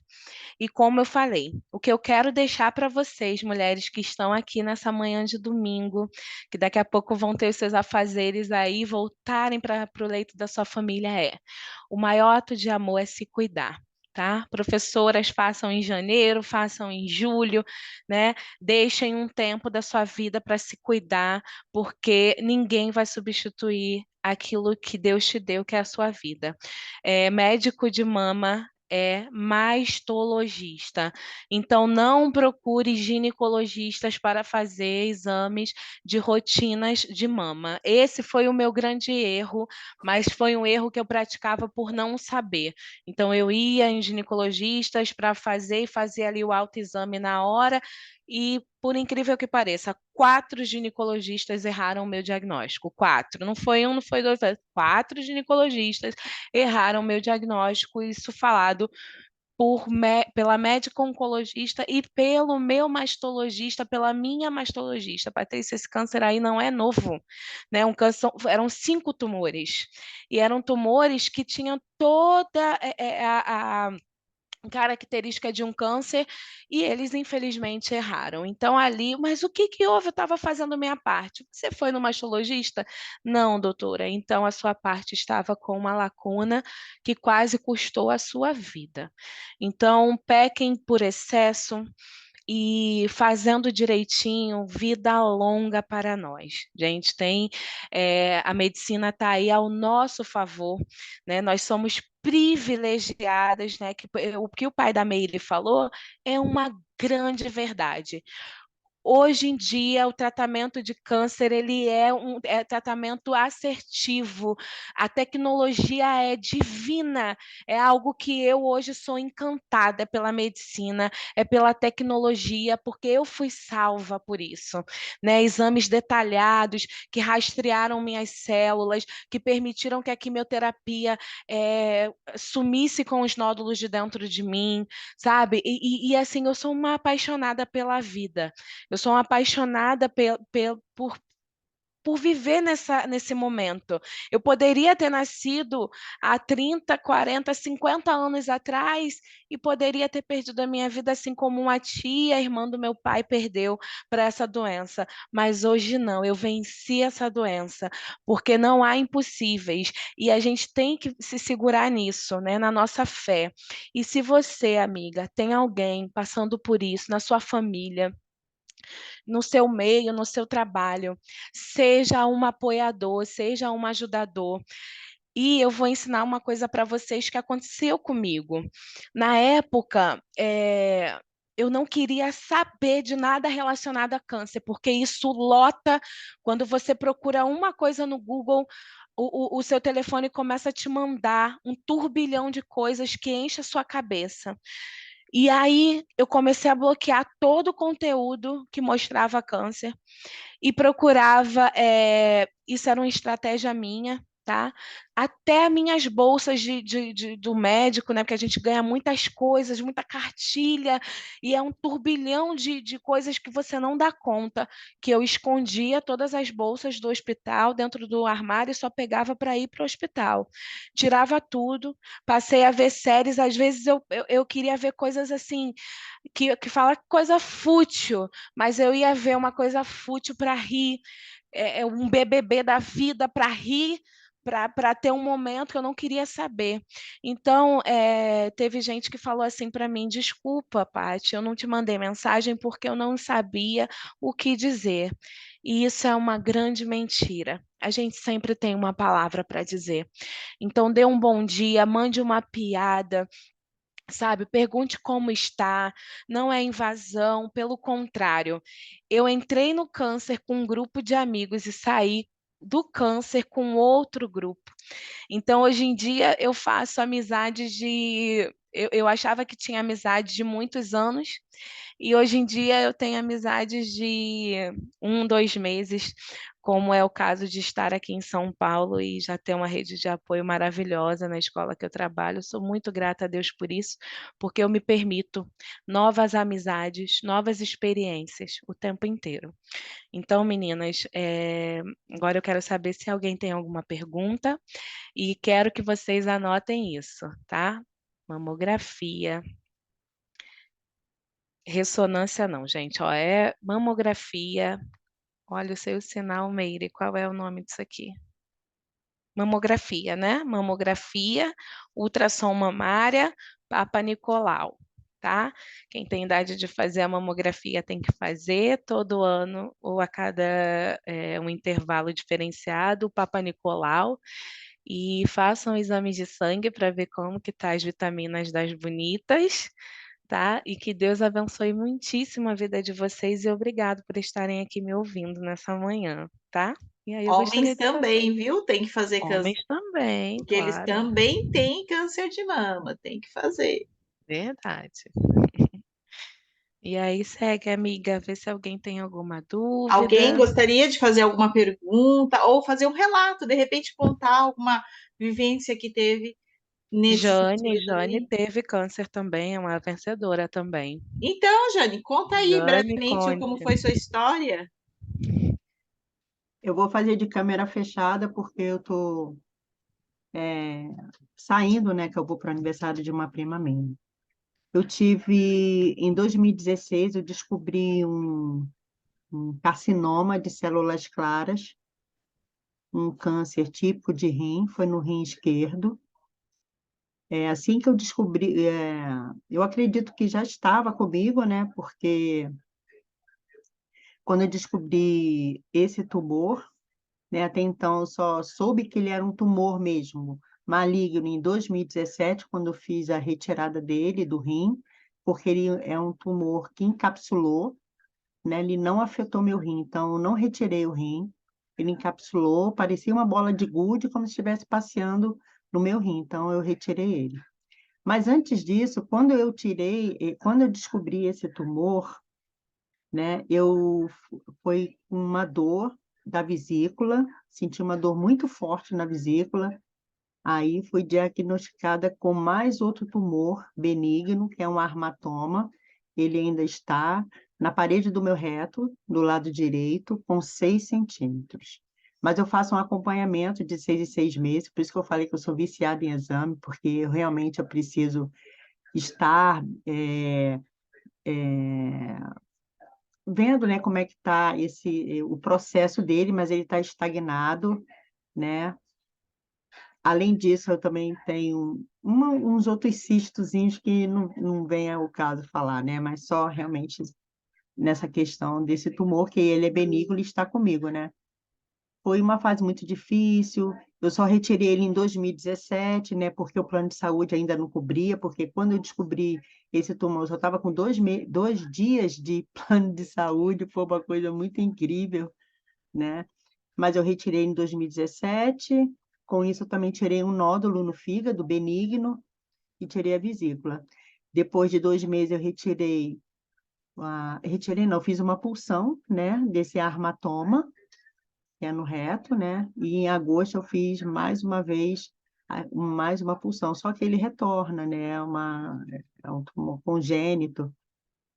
E como eu falei, o que eu quero deixar para vocês, mulheres que estão aqui nessa manhã de domingo, que daqui a pouco vão ter os seus afazeres aí, voltarem para o leito da sua família, o maior ato de amor é se cuidar. Tá? Professoras, façam em janeiro, façam em julho, né? Deixem um tempo da sua vida para se cuidar, porque ninguém vai substituir aquilo que Deus te deu, que é a sua vida. Médico de mama é mastologista. Então, não procure ginecologistas para fazer exames de rotinas de mama. Esse foi o meu grande erro, mas foi um erro que eu praticava por não saber. Então, eu ia em ginecologistas para fazer e fazia ali o autoexame na hora. E, por incrível que pareça, 4 ginecologistas erraram o meu diagnóstico. 4. Não foi um, não foi dois, 4 ginecologistas erraram o meu diagnóstico, isso falado pela médica oncologista e pelo meu mastologista, pela minha mastologista. Patrícia, esse câncer aí não é novo, né? Um câncer, eram 5 tumores, e eram tumores que tinham toda a característica de um câncer e eles infelizmente erraram. Então ali, mas o que que houve? Eu estava fazendo minha parte. Você foi no mastologista? Não, doutora. Então a sua parte estava com uma lacuna que quase custou a sua vida. Então pequem por excesso e fazendo direitinho, vida longa para nós. Gente, a medicina está aí ao nosso favor, né? Nós somos privilegiadas, né? O que o pai da Meire falou é uma grande verdade. Hoje em dia, o tratamento de câncer ele é um tratamento assertivo. A tecnologia é divina. É algo que eu hoje sou encantada pela medicina, é pela tecnologia, porque eu fui salva por isso. Né? Exames detalhados que rastrearam minhas células, que permitiram que a quimioterapia sumisse com os nódulos de dentro de mim, sabe? E assim, eu sou uma apaixonada pela vida. Eu sou uma apaixonada por viver nesse momento. Eu poderia ter nascido há 30, 40, 50 anos atrás e poderia ter perdido a minha vida assim como uma tia, irmã do meu pai, perdeu para essa doença. Mas hoje não, eu venci essa doença, porque não há impossíveis. E a gente tem que se segurar nisso, né, na nossa fé. E se você, amiga, tem alguém passando por isso na sua família, no seu meio, no seu trabalho. Seja um apoiador, seja um ajudador. E eu vou ensinar uma coisa para vocês que aconteceu comigo. Na época, eu não queria saber de nada relacionado a câncer, porque isso lota quando você procura uma coisa no Google. O seu telefone começa a te mandar um turbilhão de coisas que enche a sua cabeça. E aí eu comecei a bloquear todo o conteúdo que mostrava câncer e procurava, isso era uma estratégia minha, tá? Até minhas bolsas do médico, né? Porque a gente ganha muitas coisas, muita cartilha, e é um turbilhão de coisas que você não dá conta, que eu escondia todas as bolsas do hospital dentro do armário e só pegava para ir para o hospital. Tirava tudo, passei a ver séries, às vezes eu queria ver coisas assim, que fala coisa fútil, mas eu ia ver uma coisa fútil para rir, um BBB da vida para rir, para ter um momento que eu não queria saber. Então, teve gente que falou assim para mim: desculpa, Paty, eu não te mandei mensagem porque eu não sabia o que dizer. E isso é uma grande mentira. A gente sempre tem uma palavra para dizer. Então, dê um bom dia, mande uma piada, sabe? Pergunte como está. Não é invasão, pelo contrário. Eu entrei no câncer com um grupo de amigos e saí do câncer com outro grupo. Então, hoje em dia, eu faço amizades de. Eu achava que tinha amizade de muitos anos, e hoje em dia eu tenho amizades de 1, 2 meses, como é o caso de estar aqui em São Paulo e já ter uma rede de apoio maravilhosa na escola que eu trabalho. Eu sou muito grata a Deus por isso, porque eu me permito novas amizades, novas experiências o tempo inteiro. Então, meninas, agora eu quero saber se alguém tem alguma pergunta e quero que vocês anotem isso, tá? Mamografia, ressonância não, gente, ó, é mamografia. Olha, eu sei o sinal, Meire, qual é o nome disso aqui? Mamografia, né? Mamografia, ultrassom mamária, Papa Nicolau, tá? Quem tem idade de fazer a mamografia tem que fazer todo ano ou a cada um intervalo diferenciado, o Papa Nicolau, e façam exames de sangue para ver como que tá as vitaminas das bonitas, tá? E que Deus abençoe muitíssimo a vida de vocês e obrigado por estarem aqui me ouvindo nessa manhã, tá? E aí eu gostaria Homens de saber. também, viu? Tem que fazer câncer, Homens também, porque eles claro, também têm câncer de mama, tem que fazer. verdade. E aí segue, amiga, vê se alguém tem alguma Alguém dúvida. gostaria de fazer alguma pergunta ou fazer um relato, de repente contar alguma vivência que teve nesse sentido Jane aí? teve câncer também, é uma vencedora também. Então, Jane, conta aí Jane brevemente como Conte. foi sua história. Eu vou fazer de câmera fechada porque eu tô saindo, né? Que eu vou para o aniversário de uma prima minha. Eu tive, em 2016, eu descobri um carcinoma de células claras, um câncer típico de rim, foi no rim esquerdo. É assim que eu descobri, eu acredito que já estava comigo, né? Porque quando eu descobri esse tumor, né? Até então, eu só soube que ele era um tumor mesmo, maligno, em 2017, quando eu fiz a retirada dele do rim, porque ele é um tumor que encapsulou, né? Ele não afetou meu rim, então eu não retirei o rim, ele encapsulou, parecia uma bola de gude, como se estivesse passeando no meu rim, então eu retirei ele. Mas antes disso, quando eu descobri esse tumor, né? Foi uma dor da vesícula, senti uma dor muito forte na vesícula. Aí fui diagnosticada com mais outro tumor benigno, que é um armatoma. Ele ainda está na parede do meu reto, do lado direito, com 6 centímetros. Mas eu faço um acompanhamento de 6 em 6 meses, por isso que eu falei que eu sou viciada em exame, porque eu preciso estar vendo, né, como é que está o processo dele, mas ele está estagnado, né? Além disso, eu também tenho uns outros cistozinhos que não vem ao caso falar, né? Mas só realmente nessa questão desse tumor, que ele é benigno e está comigo, né? Foi uma fase muito difícil. Eu só retirei ele em 2017, né? Porque o plano de saúde ainda não cobria, porque quando eu descobri esse tumor, eu só estava com 2 dias de plano de saúde, foi uma coisa muito incrível, né? Mas eu retirei em 2017. Com isso, eu também tirei um nódulo no fígado benigno e tirei a vesícula. Depois de 2 meses, eu retirei não, fiz uma punção, né, desse armatoma, que é no reto, né? E em agosto eu fiz mais uma vez mais uma punção, só que ele retorna, né? É um tumor congênito,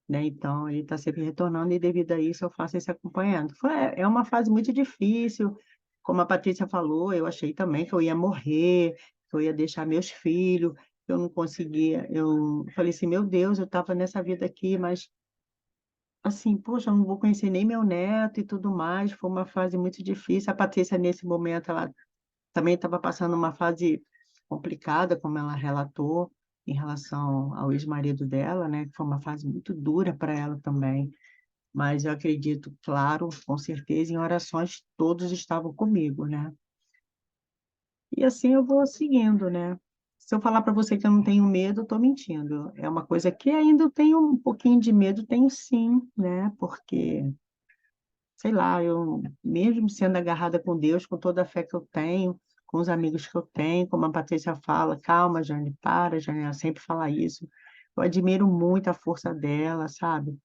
né? Então ele está sempre retornando e devido a isso eu faço esse acompanhamento. É uma fase muito difícil, como a Patrícia falou, eu achei também que eu ia morrer, que eu ia deixar meus filhos, que eu não conseguia. Eu falei assim, meu Deus, eu estava nessa vida aqui, mas assim, poxa, eu não vou conhecer nem meu neto e tudo mais. Foi uma fase muito difícil. A Patrícia, nesse momento, ela também estava passando uma fase complicada, como ela relatou, em relação ao ex-marido dela, né? Que foi uma fase muito dura para ela também. Mas eu acredito, claro, com certeza, em orações, todos estavam comigo, né? E assim eu vou seguindo, né? Se eu falar para você que eu não tenho medo, eu estou mentindo. É uma coisa que ainda eu tenho um pouquinho de medo, tenho sim, né? Porque, sei lá, eu, mesmo sendo agarrada com Deus, com toda a fé que eu tenho, com os amigos que eu tenho, como a Patrícia fala, calma, Jane, para, Jane, ela sempre fala isso. Eu admiro muito a força dela, sabe?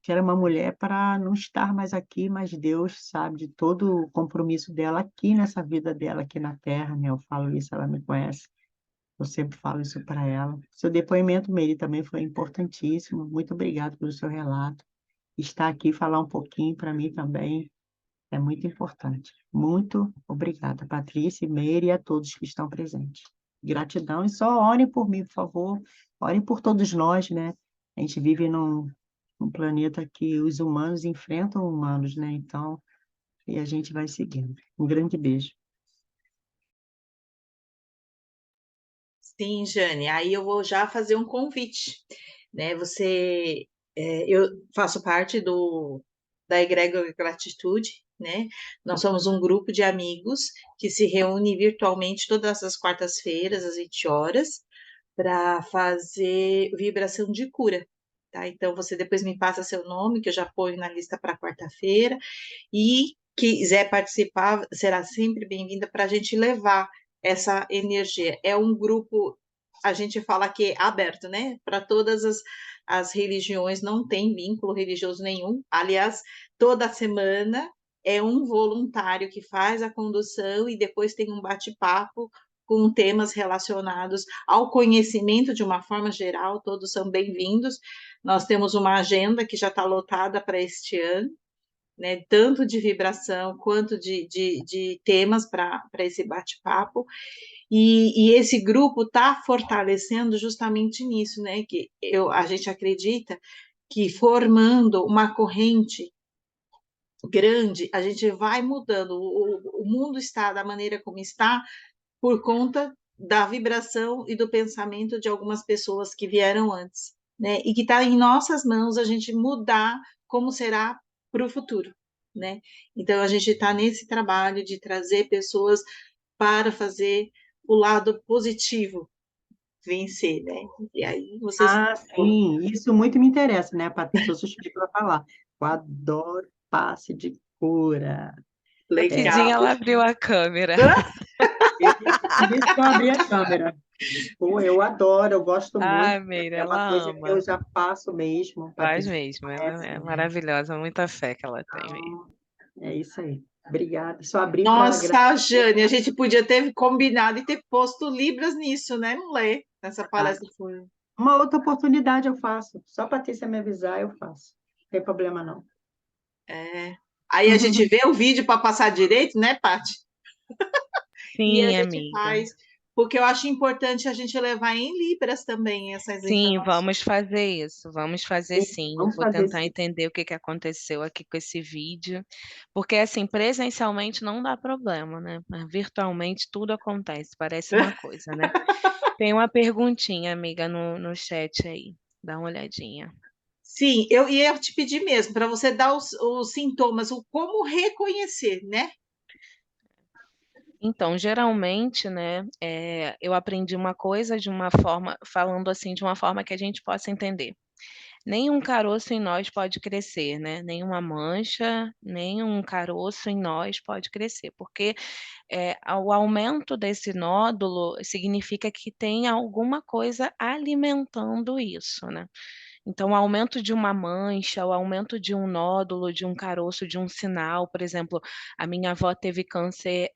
Que era uma mulher para não estar mais aqui, mas Deus sabe de todo o compromisso dela aqui nessa vida dela, aqui na Terra, né? Eu falo isso, ela me conhece, eu sempre falo isso para ela. Seu depoimento, Meire, também foi importantíssimo. Muito obrigado pelo seu relato. Estar aqui e falar um pouquinho para mim também é muito importante. Muito obrigada, Patrícia, Meire e a todos que estão presentes. Gratidão e só orem por mim, por favor. Orem por todos nós, né? A gente vive num planeta que os humanos enfrentam humanos, né? Então, e a gente vai seguindo. Um grande beijo. Sim, Jane, aí eu vou já fazer um convite, né? Eu faço parte da Egrégora Gratitude, né? Nós somos um grupo de amigos que se reúne virtualmente todas as quartas-feiras, às 20 horas, para fazer vibração de cura, tá? Então, você depois me passa seu nome, que eu já ponho na lista para quarta-feira, e quiser participar, será sempre bem-vinda para a gente levar essa energia. É um grupo, a gente fala que é aberto, né? Para todas as religiões, não tem vínculo religioso nenhum. Aliás, toda semana é um voluntário que faz a condução e depois tem um bate-papo com temas relacionados ao conhecimento de uma forma geral, todos são bem-vindos. Nós temos uma agenda que já está lotada para este ano, né, tanto de vibração quanto de temas para esse bate-papo. E esse grupo está fortalecendo justamente nisso, né? Que a gente acredita que formando uma corrente grande, a gente vai mudando. O mundo está da maneira como está por conta da vibração e do pensamento de algumas pessoas que vieram antes, né? E que está em nossas mãos a gente mudar como será para o futuro, né? Então a gente está nesse trabalho de trazer pessoas para fazer o lado positivo vencer, né? E aí vocês. Ah, sim, isso muito me interessa, né, Patrícia? Eu sou suspeita para falar. Eu adoro passe de cura. A É, Cidinha, Legal. ela abriu a câmera. por isso que eu abri a câmera. Pô, eu adoro, eu gosto muito. Ai, Meira, É uma ela coisa que eu ama. já faço mesmo. Faz Patrícia mesmo, ela conhece, é né? maravilhosa, muita fé que ela tem mesmo. Então, é isso aí. Obrigada. Só abri para Nossa, agradecer. Jane, a gente podia ter combinado e ter posto Libras nisso, né, mulher? Nessa Ah, palestra foi. uma outra oportunidade eu faço. Só a Patrícia me avisar, eu faço. Não tem problema, não. É. Aí a gente vê o vídeo para passar direito, né, Paty? E a Sim, gente amiga. faz, porque eu acho importante a gente levar em Libras também essas Sim, informações. vamos fazer isso. Vamos fazer Sim, sim. Eu vamos vou fazer tentar sim. entender o que que aconteceu aqui com esse vídeo. Porque, assim, presencialmente não dá problema, né? Mas virtualmente tudo acontece, parece uma coisa, né? Tem uma perguntinha, amiga, no chat aí. Dá uma olhadinha. Sim, eu ia te pedir mesmo, para você dar os sintomas, o como reconhecer, né? Então, geralmente, né, eu aprendi uma coisa de uma forma, falando assim, de uma forma que a gente possa entender. Nenhum caroço em nós pode crescer, né? Nenhuma mancha, nenhum caroço em nós pode crescer, porque o aumento desse nódulo significa que tem alguma coisa alimentando isso, né? Então, o aumento de uma mancha, o aumento de um nódulo, de um caroço, de um sinal, por exemplo, a minha avó teve câncer,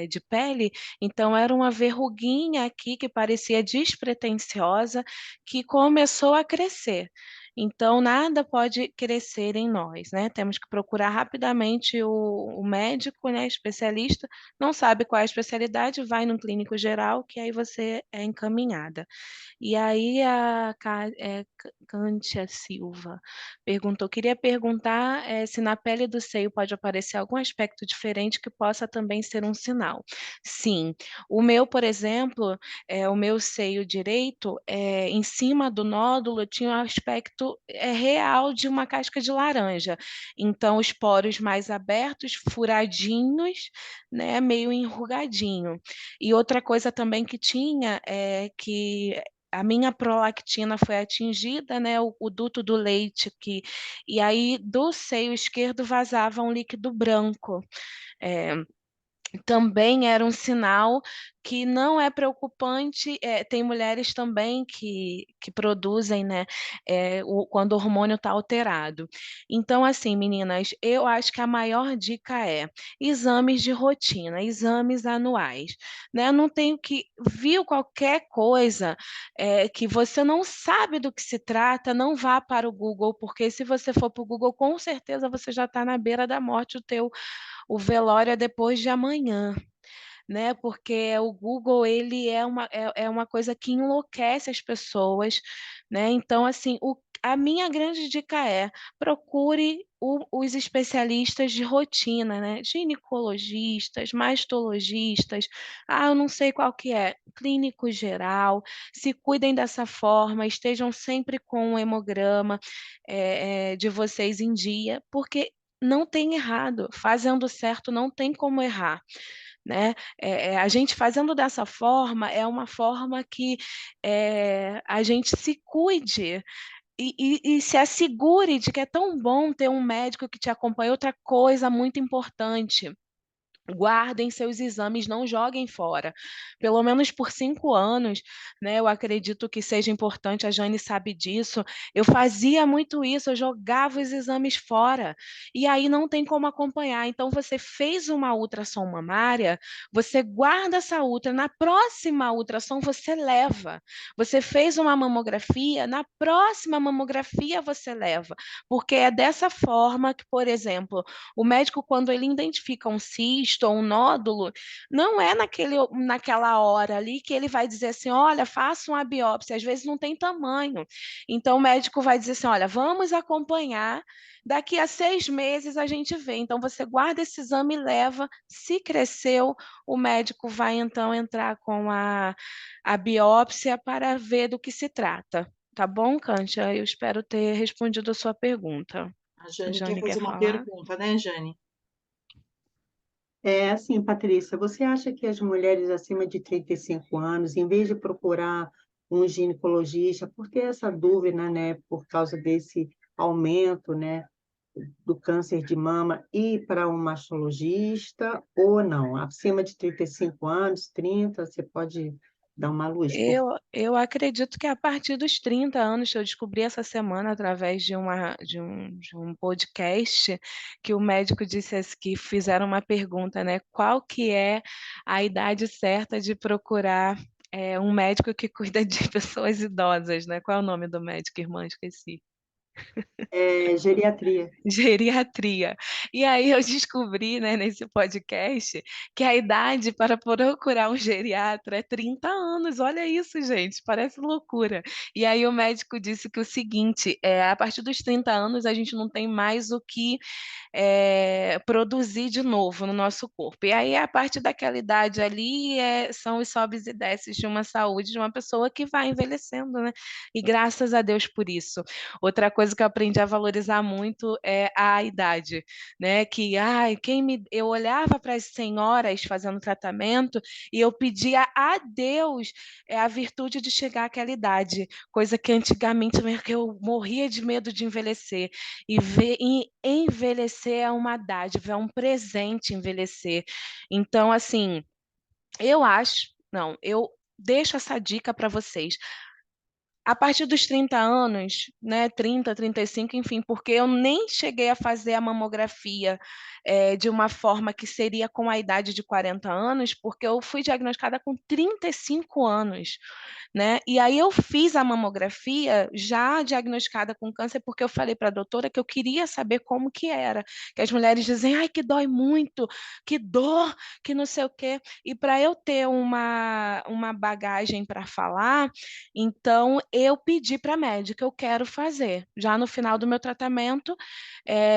de pele, então era uma verruguinha aqui que parecia despretensiosa, que começou a crescer. Então, nada pode crescer em nós, né? Temos que procurar rapidamente o médico, né, especialista, não sabe qual é a especialidade, vai no clínico geral, que aí você é encaminhada. E aí Cântia Silva perguntou, queria perguntar se na pele do seio pode aparecer algum aspecto diferente que possa também ser um sinal. Sim, o meu, por exemplo, o meu seio direito, em cima do nódulo, tinha um aspecto real de uma casca de laranja. Então, os poros mais abertos, furadinhos, né, meio enrugadinho. E outra coisa também que tinha é que a minha prolactina foi atingida, né, o duto do leite, e aí do seio esquerdo vazava um líquido branco. É, também era um sinal que não é preocupante. Tem mulheres também que produzem, né, quando o hormônio está alterado. Então, assim, meninas, eu acho que a maior dica é exames de rotina, exames anuais, né? Não tenho que viu qualquer coisa que você não sabe do que se trata, não vá para o Google, porque se você for para o Google, com certeza você já está na beira da morte, o velório é depois de amanhã, né? Porque o Google, ele é uma coisa que enlouquece as pessoas, né? Então, assim, a minha grande dica é procure os especialistas de rotina, né? Ginecologistas, mastologistas, eu não sei qual que é, clínico geral, se cuidem dessa forma, estejam sempre com o hemograma de vocês em dia, porque não tem errado, fazendo certo não tem como errar, né? A gente fazendo dessa forma é uma forma que a gente se cuide e se assegure de que é tão bom ter um médico que te acompanha. Outra coisa muito importante, guardem seus exames, não joguem fora. Pelo menos por 5 anos, né? Eu acredito que seja importante, a Jane sabe disso. Eu fazia muito isso, eu jogava os exames fora. E aí não tem como acompanhar. Então, você fez uma ultrassom mamária, você guarda essa ultra, na próxima ultrassom você leva. Você fez uma mamografia, na próxima mamografia você leva. Porque é dessa forma que, por exemplo, o médico, quando ele identifica um cisto ou um nódulo, não é naquela hora ali que ele vai dizer assim, olha, faça uma biópsia, às vezes não tem tamanho. Então, o médico vai dizer assim, olha, vamos acompanhar, daqui a 6 meses a gente vê. Então, você guarda esse exame e leva, se cresceu, o médico vai então entrar com a biópsia para ver do que se trata. Tá bom, Cântia? Eu espero ter respondido a sua pergunta. A Jane quer Jane quer fazer uma falar? pergunta, né, Jane? É assim, Patrícia, você acha que as mulheres acima de 35 anos, em vez de procurar um ginecologista, por ter essa dúvida, né, por causa desse aumento, né, do câncer de mama, ir para um mastologista ou não? Acima de 35 anos, 30, você pode dar uma luz, por Eu acredito que a partir dos 30 anos, que eu descobri essa semana através de um podcast, que o médico disse que fizeram uma pergunta, né? Qual que é a idade certa de procurar um médico que cuida de pessoas idosas, né? Qual é o nome do médico, irmã? Esqueci. geriatria. Geriatria. E aí eu descobri, né, nesse podcast, que a idade para procurar um geriatra é 30 anos. Olha isso, gente, parece loucura. E aí o médico disse que o seguinte, a partir dos 30 anos a gente não tem mais o que produzir de novo no nosso corpo. E aí, a partir daquela idade ali, são os sobes e desces de uma saúde de uma pessoa que vai envelhecendo, né? E graças a Deus por isso. Outra coisa que eu aprendi a valorizar muito é a idade, né? Que, eu olhava para as senhoras fazendo tratamento e eu pedia a Deus a virtude de chegar àquela idade, coisa que antigamente eu morria de medo de envelhecer. E envelhecer é uma dádiva, é um presente envelhecer. Então, assim, eu deixo essa dica para vocês. a partir dos 30 anos, né, 30, 35, enfim, porque eu nem cheguei a fazer a mamografia de uma forma que seria com a idade de 40 anos, porque eu fui diagnosticada com 35 anos, né? E aí eu fiz a mamografia já diagnosticada com câncer, porque eu falei para a doutora que eu queria saber como que era, que as mulheres dizem, ai, que dói muito, que dor, que não sei o quê. E para eu ter uma bagagem para falar, então eu pedi para a médica, eu quero fazer. Já no final do meu tratamento,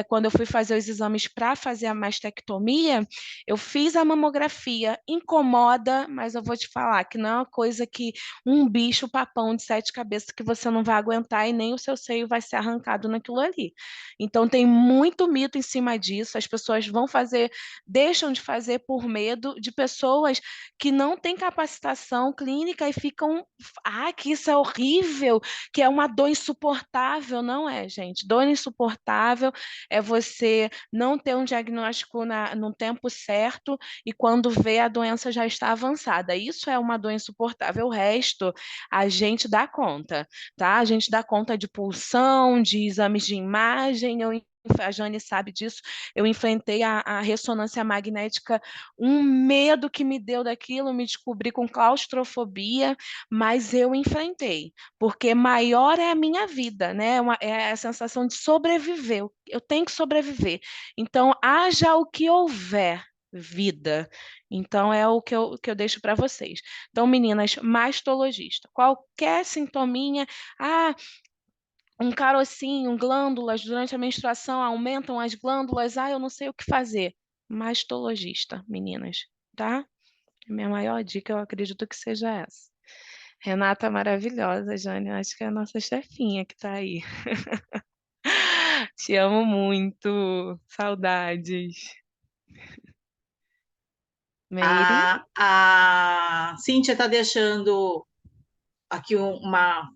quando eu fui fazer os exames para fazer a mastectomia, eu fiz a mamografia, incomoda, mas eu vou te falar que não é uma coisa que um bicho papão de 7 cabeças que você não vai aguentar e nem o seu seio vai ser arrancado naquilo ali. Então tem muito mito em cima disso, as pessoas vão fazer, deixam de fazer por medo de pessoas que não têm capacitação clínica e ficam, que isso é horrível, que é uma dor insuportável. Não é, gente. Dor insuportável é você não ter um diagnóstico no tempo certo e quando vê a doença já está avançada. Isso é uma dor insuportável. O resto a gente dá conta, tá? A gente dá conta de pulsão, de exames de imagem. A Jane sabe disso. Eu enfrentei a ressonância magnética, um medo que me deu daquilo, me descobri com claustrofobia, mas eu enfrentei, porque maior é a minha vida, né? É a sensação de sobreviver. Eu tenho que sobreviver. Então, haja o que houver, vida. Então, é o que eu deixo para vocês. Então, meninas, mastologista, qualquer sintominha, um carocinho, glândulas durante a menstruação aumentam as glândulas, eu não sei o que fazer. Mastologista, meninas, tá? Minha maior dica, eu acredito que seja essa. Renata maravilhosa, Jane, acho que é a nossa chefinha que tá aí. Te amo muito, saudades. Meire? A Cíntia está deixando aqui uma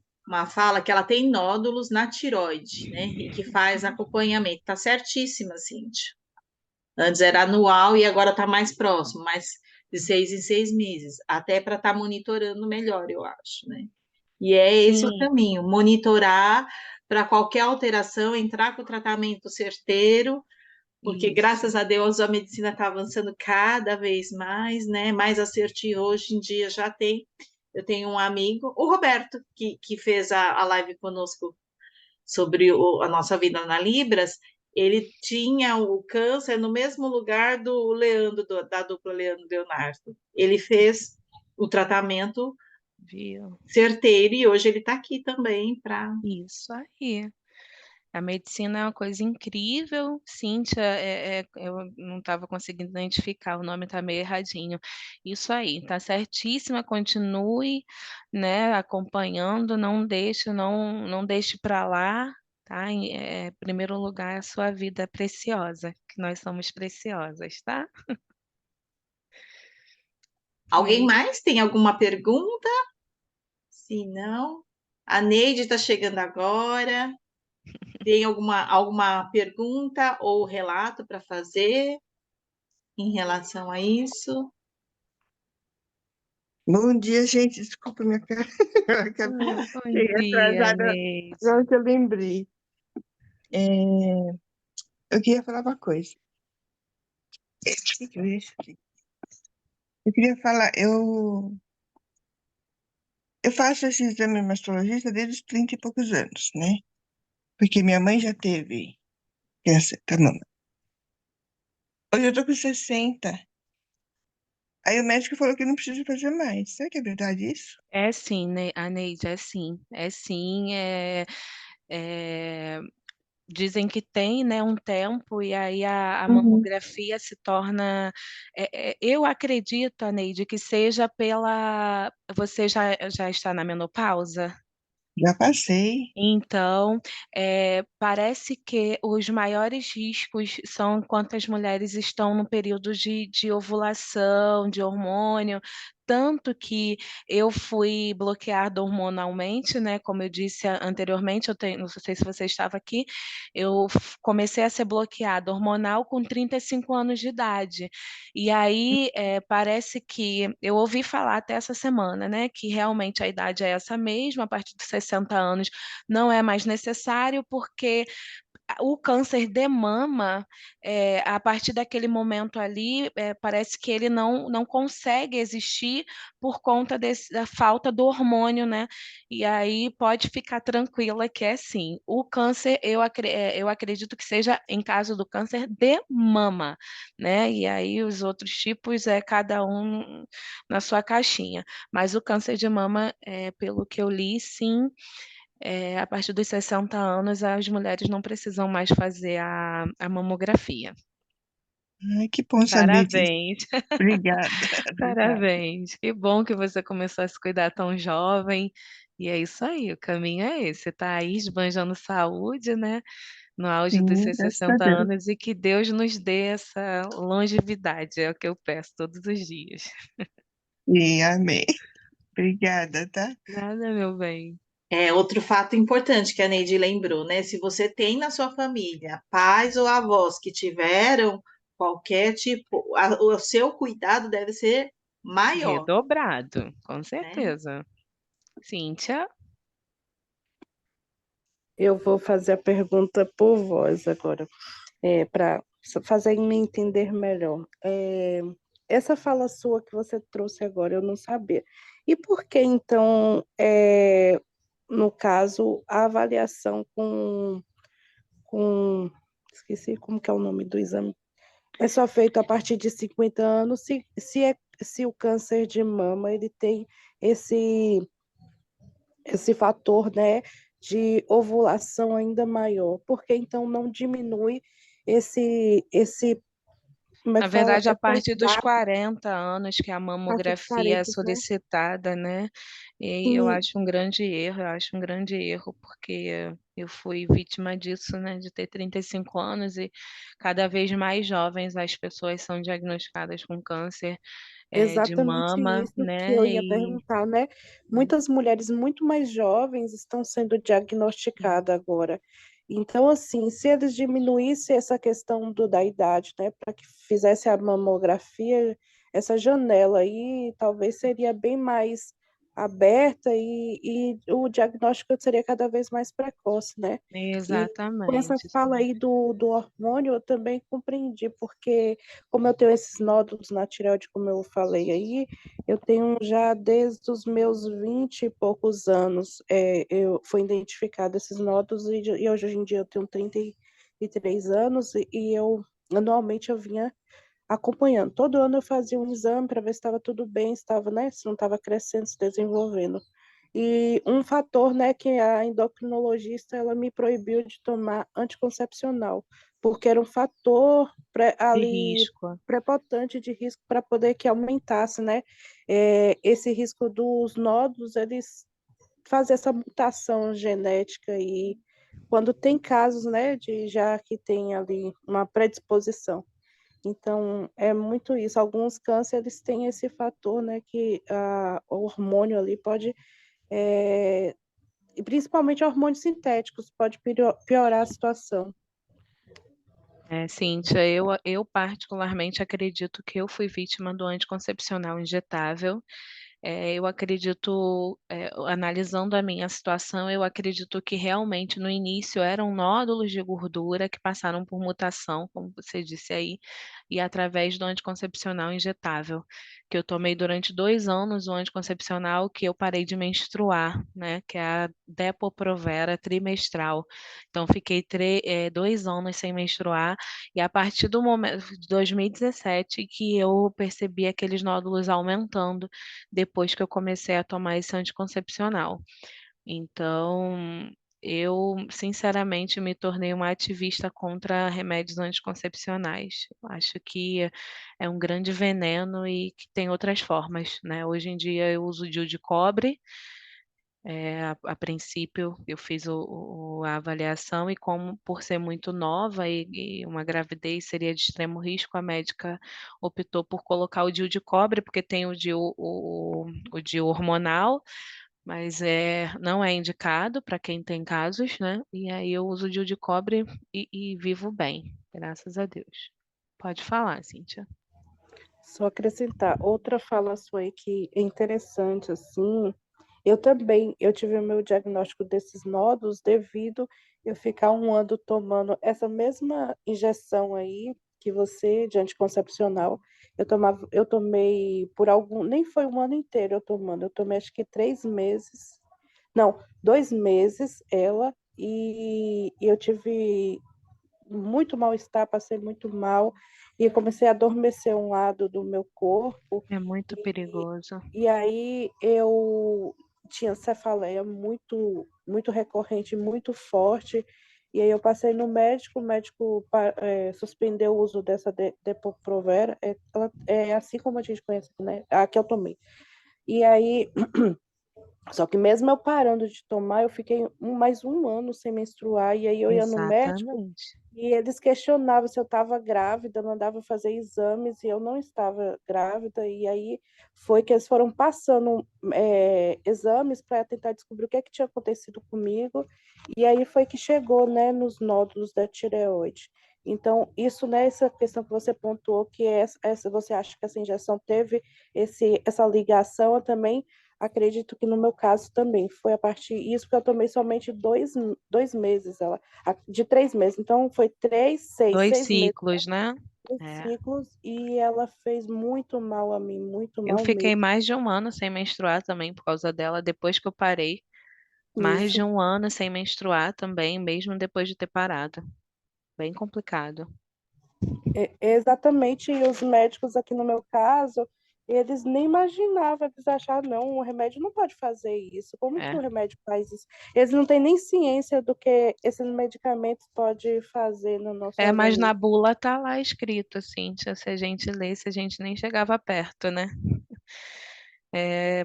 fala que ela tem nódulos na tiroide, né? E que faz acompanhamento. Tá certíssima, Cíntia. Antes era anual e agora está mais próximo, mais de 6 em 6 meses, até para estar monitorando melhor, eu acho, né? E é esse o Sim, caminho, monitorar para qualquer alteração, entrar com o tratamento certeiro, porque isso. graças a Deus a medicina está avançando cada vez mais, né? Mais assertivo hoje em dia já tem. Eu tenho um amigo, o Roberto, que fez a live conosco sobre a nossa vida na Libras. Ele tinha o câncer no mesmo lugar do Leandro, da dupla Leandro Leonardo. Ele fez o tratamento Viu? certeiro e hoje ele está aqui também para. Isso aí. A medicina é uma coisa incrível. Cíntia, eu não estava conseguindo identificar, o nome está meio erradinho. Isso aí, tá certíssima. Continue, né, acompanhando, não deixe para lá, tá? Em primeiro lugar, a sua vida é preciosa, que nós somos preciosas, tá? Alguém Meire. mais tem alguma pergunta? Se não, a Neide está chegando agora. Tem alguma pergunta ou relato para fazer em relação a isso? Bom dia, gente. Desculpa minha cara. Bom Cheguei dia, atrasada. Neide. Agora que eu lembrei. É, eu queria falar uma coisa. O que eu ia aqui? Eu queria falar, eu faço esse exame mastologista desde os 30 e poucos anos, né? Porque minha mãe já teve câncer da mama. Hoje eu tô com 60. Aí o médico falou que não preciso fazer mais. Será que é verdade isso? É sim, a Neide, é sim. É sim, é, dizem que tem, né, um tempo e aí a Uhum. mamografia se torna. Eu acredito, Neide, que seja pela. Você já está na menopausa? Já passei. Então, parece que os maiores riscos são enquanto as mulheres estão no período de ovulação, de hormônio. tanto que eu fui bloqueada hormonalmente, né? Como eu disse anteriormente, não sei se você estava aqui, eu comecei a ser bloqueada hormonal com 35 anos de idade. E aí parece que eu ouvi falar até essa semana, né? Que realmente a idade é essa mesma, a partir dos 60 anos não é mais necessário, porque o câncer de mama, a partir daquele momento ali, parece que ele não consegue existir por conta da falta do hormônio, né? E aí pode ficar tranquila que é sim. O câncer, eu acredito que seja em caso do câncer de mama, né? E aí os outros tipos é cada um na sua caixinha. Mas o câncer de mama, pelo que eu li, sim, a partir dos 60 anos, as mulheres não precisam mais fazer a mamografia. Ai, que bom saber disso. Parabéns, Obrigada, obrigada. parabéns. Que bom que você começou a se cuidar tão jovem. E é isso aí, o caminho é esse. Você está aí esbanjando saúde, né? No auge dos Sim, seus graças a 60 Deus. anos e que Deus nos dê essa longevidade, é o que eu peço todos os dias. E amém. Obrigada, tá? Nada, meu bem. Outro fato importante que a Neide lembrou, né? Se você tem na sua família pais ou avós que tiveram qualquer tipo, o seu cuidado deve ser maior, Redobrado, com né? certeza. Cíntia? Eu vou fazer a pergunta por voz agora, para fazer me entender melhor. Essa fala sua que você trouxe agora, eu não sabia. E por que, então, no caso, a avaliação com. Esqueci como que é o nome do exame. É só feito a partir de 50 anos, se o câncer de mama ele tem esse esse fator, né, de ovulação ainda maior, porque então não diminui esse, como é Na que fala, verdade, a essa partir dos idade 40 anos que a a partir de mamografia é 40, né? solicitada, né? E eu Sim, acho um grande erro, eu acho um grande erro, porque eu fui vítima disso, né? De ter 35 anos e cada vez mais jovens as pessoas são diagnosticadas com câncer de exatamente mama, isso que eu né? ia E perguntar, né? Muitas mulheres muito mais jovens estão sendo diagnosticadas agora. Então, assim, se eles diminuíssem essa questão da idade, né, para que fizesse a mamografia, essa janela aí talvez seria bem mais aberta e o diagnóstico seria cada vez mais precoce, né? E com essa exatamente, fala sim. aí do hormônio, eu também compreendi, porque como eu tenho esses nódulos na tireoide, como eu falei aí, eu tenho já desde os meus 20 e poucos anos, eu fui identificado esses nódulos e hoje em dia eu tenho 33 anos e eu anualmente eu vinha acompanhando. Todo ano eu fazia um exame para ver se estava tudo bem, se estava, né, se não estava crescendo, se desenvolvendo. E um fator, né, que a endocrinologista ela me proibiu de tomar anticoncepcional, porque era um fator De ali risco. prepotente de risco para poder que aumentasse, né, esse risco dos nódulos, eles fazem essa mutação genética e quando tem casos, né, de já que tem ali uma predisposição. Então, é muito isso. Alguns cânceres têm esse fator, né, que o hormônio ali pode, e principalmente hormônios sintéticos, pode piorar a situação. Cíntia, eu particularmente acredito que eu fui vítima do anticoncepcional injetável. Eu acredito, analisando a minha situação, eu acredito que realmente no início eram nódulos de gordura que passaram por mutação, como você disse aí, e através do anticoncepcional injetável, que eu tomei durante 2 anos o anticoncepcional que eu parei de menstruar, né, que é a Depo-Provera trimestral. Então, fiquei 2 anos sem menstruar, e a partir do momento de 2017 que eu percebi aqueles nódulos aumentando depois que eu comecei a tomar esse anticoncepcional. Então, eu sinceramente me tornei uma ativista contra remédios anticoncepcionais. Eu acho que é um grande veneno e que tem outras formas, né? Hoje em dia eu uso DIU de cobre A princípio, eu fiz a avaliação e como por ser muito nova e uma gravidez seria de extremo risco, a médica optou por colocar o DIU de cobre, porque tem o DIU hormonal, mas não é indicado para quem tem casos, né? E aí eu uso o DIU de cobre e vivo bem, graças a Deus. Pode falar, Cíntia. Só acrescentar outra fala sua aí que é interessante, assim. Eu também, eu tive o meu diagnóstico desses nódulos devido eu ficar um ano tomando essa mesma injeção aí que você, de anticoncepcional, eu tomei por nem foi um ano inteiro eu tomando, eu tomei acho que 3 meses, não, 2 meses ela, e eu tive muito mal-estar, passei muito mal, e eu comecei a adormecer um lado do meu corpo, É muito e, perigoso. e aí eu tinha cefaleia muito recorrente, muito forte, e aí eu passei no médico, o médico suspendeu o uso dessa Depo-Provera, ela é assim como a gente conhece, né? A que eu tomei. E aí, só que mesmo eu parando de tomar, eu fiquei mais um ano sem menstruar, e aí eu ia no médico, Exatamente. e eles questionavam se eu estava grávida, mandavam fazer exames e eu não estava grávida. E aí foi que eles foram passando exames para tentar descobrir o que é que tinha acontecido comigo. E aí foi que chegou, né, nos nódulos da tireoide. Então, isso, né, essa questão que você pontuou, que você acha que essa injeção teve essa ligação, eu também acredito que no meu caso também foi a partir isso que eu tomei somente 2 meses, de 3 meses. Então, foi 2 seis meses, ciclos, né? 2 ciclos, e ela fez muito mal a mim, muito Eu mal fiquei mesmo. mais de um ano sem menstruar também por causa dela, depois que eu parei. Mais de Isso. um ano sem menstruar também, mesmo depois de ter parado. Bem complicado. Exatamente, e os médicos aqui no meu caso, eles nem imaginavam, eles achavam, não, o remédio não pode fazer isso. Como que É. o remédio faz isso? Eles não têm nem ciência do que esses medicamentos podem fazer no nosso Mas na organismo. bula tá lá escrito, assim, se a gente lesse, a gente nem chegava perto, né?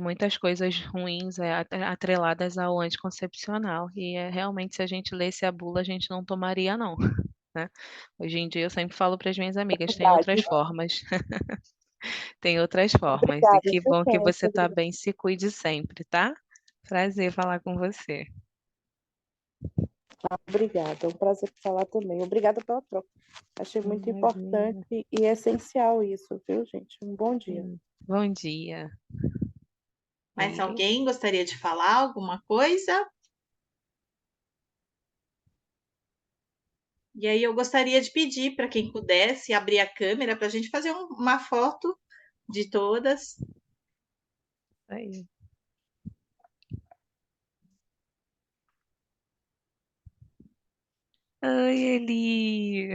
Muitas coisas ruins atreladas ao anticoncepcional. E realmente, se a gente lesse a bula, a gente não tomaria, não, né? Hoje em dia eu sempre falo para as minhas amigas, tem outras Verdade. formas. Tem outras formas. E Obrigada, que você bom que tem. você tá bem, se cuide sempre, tá? Prazer falar com você. Obrigada, é um prazer falar também. Obrigada pela troca. Achei muito Imagina. importante e essencial isso, viu, gente? Um bom dia. Bom dia. Mas E alguém gostaria de falar alguma coisa? E aí eu gostaria de pedir para quem pudesse abrir a câmera para a gente fazer uma foto de todas. aí. Oi, Eli.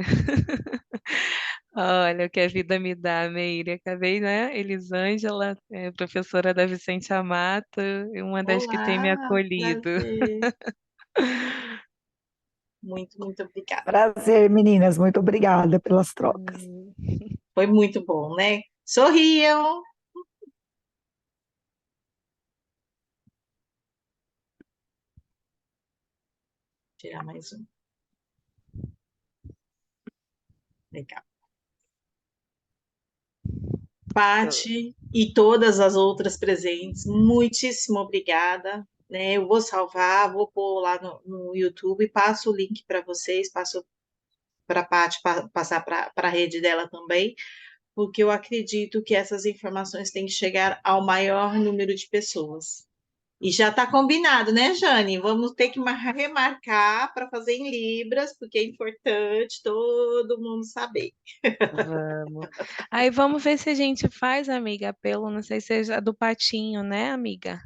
Olha, o que a vida me dá, Meire. Acabei, né? Elisângela, professora da Vicente Amata, e uma das que tem me Olá, acolhido. prazer. Muito, muito obrigada. Prazer, meninas. Muito obrigada pelas trocas. Hum, Foi muito bom, né? Sorriam. Tirar mais um. Legal. Pati e todas as outras presentes, muitíssimo obrigada. Né? Eu vou salvar, vou pôr lá no YouTube, passo o link para vocês, passo para a Pati passar para a rede dela também, porque eu acredito que essas informações têm que chegar ao maior número de pessoas. E já está combinado, né, Jane? Vamos ter que remarcar para fazer em Libras, porque é importante todo mundo saber. Vamos. Aí vamos ver se a gente faz, amiga, apelo, não sei se é a do Patinho, né, amiga?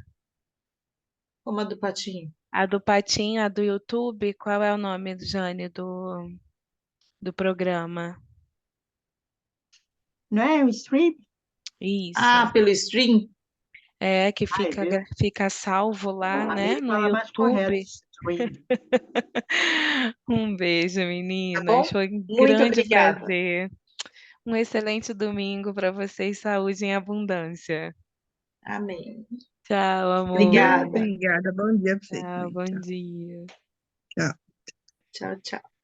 Como a do Patinho. A do Patinho, a do YouTube, qual é o nome, Jane, do programa? Não é o stream? Isso. Ah, pelo stream? Que Ah, é mesmo? fica salvo lá, né, Aí no fala mais correto, YouTube. stream. Um beijo, Tá meninas. bom? Foi um Muito grande obrigada. prazer. Um excelente domingo para vocês, saúde em abundância. Amém. Tchau, amor. Obrigada. Obrigada. Bom dia para você Tchau, também. bom Tchau. dia. Tchau. Tchau, tchau.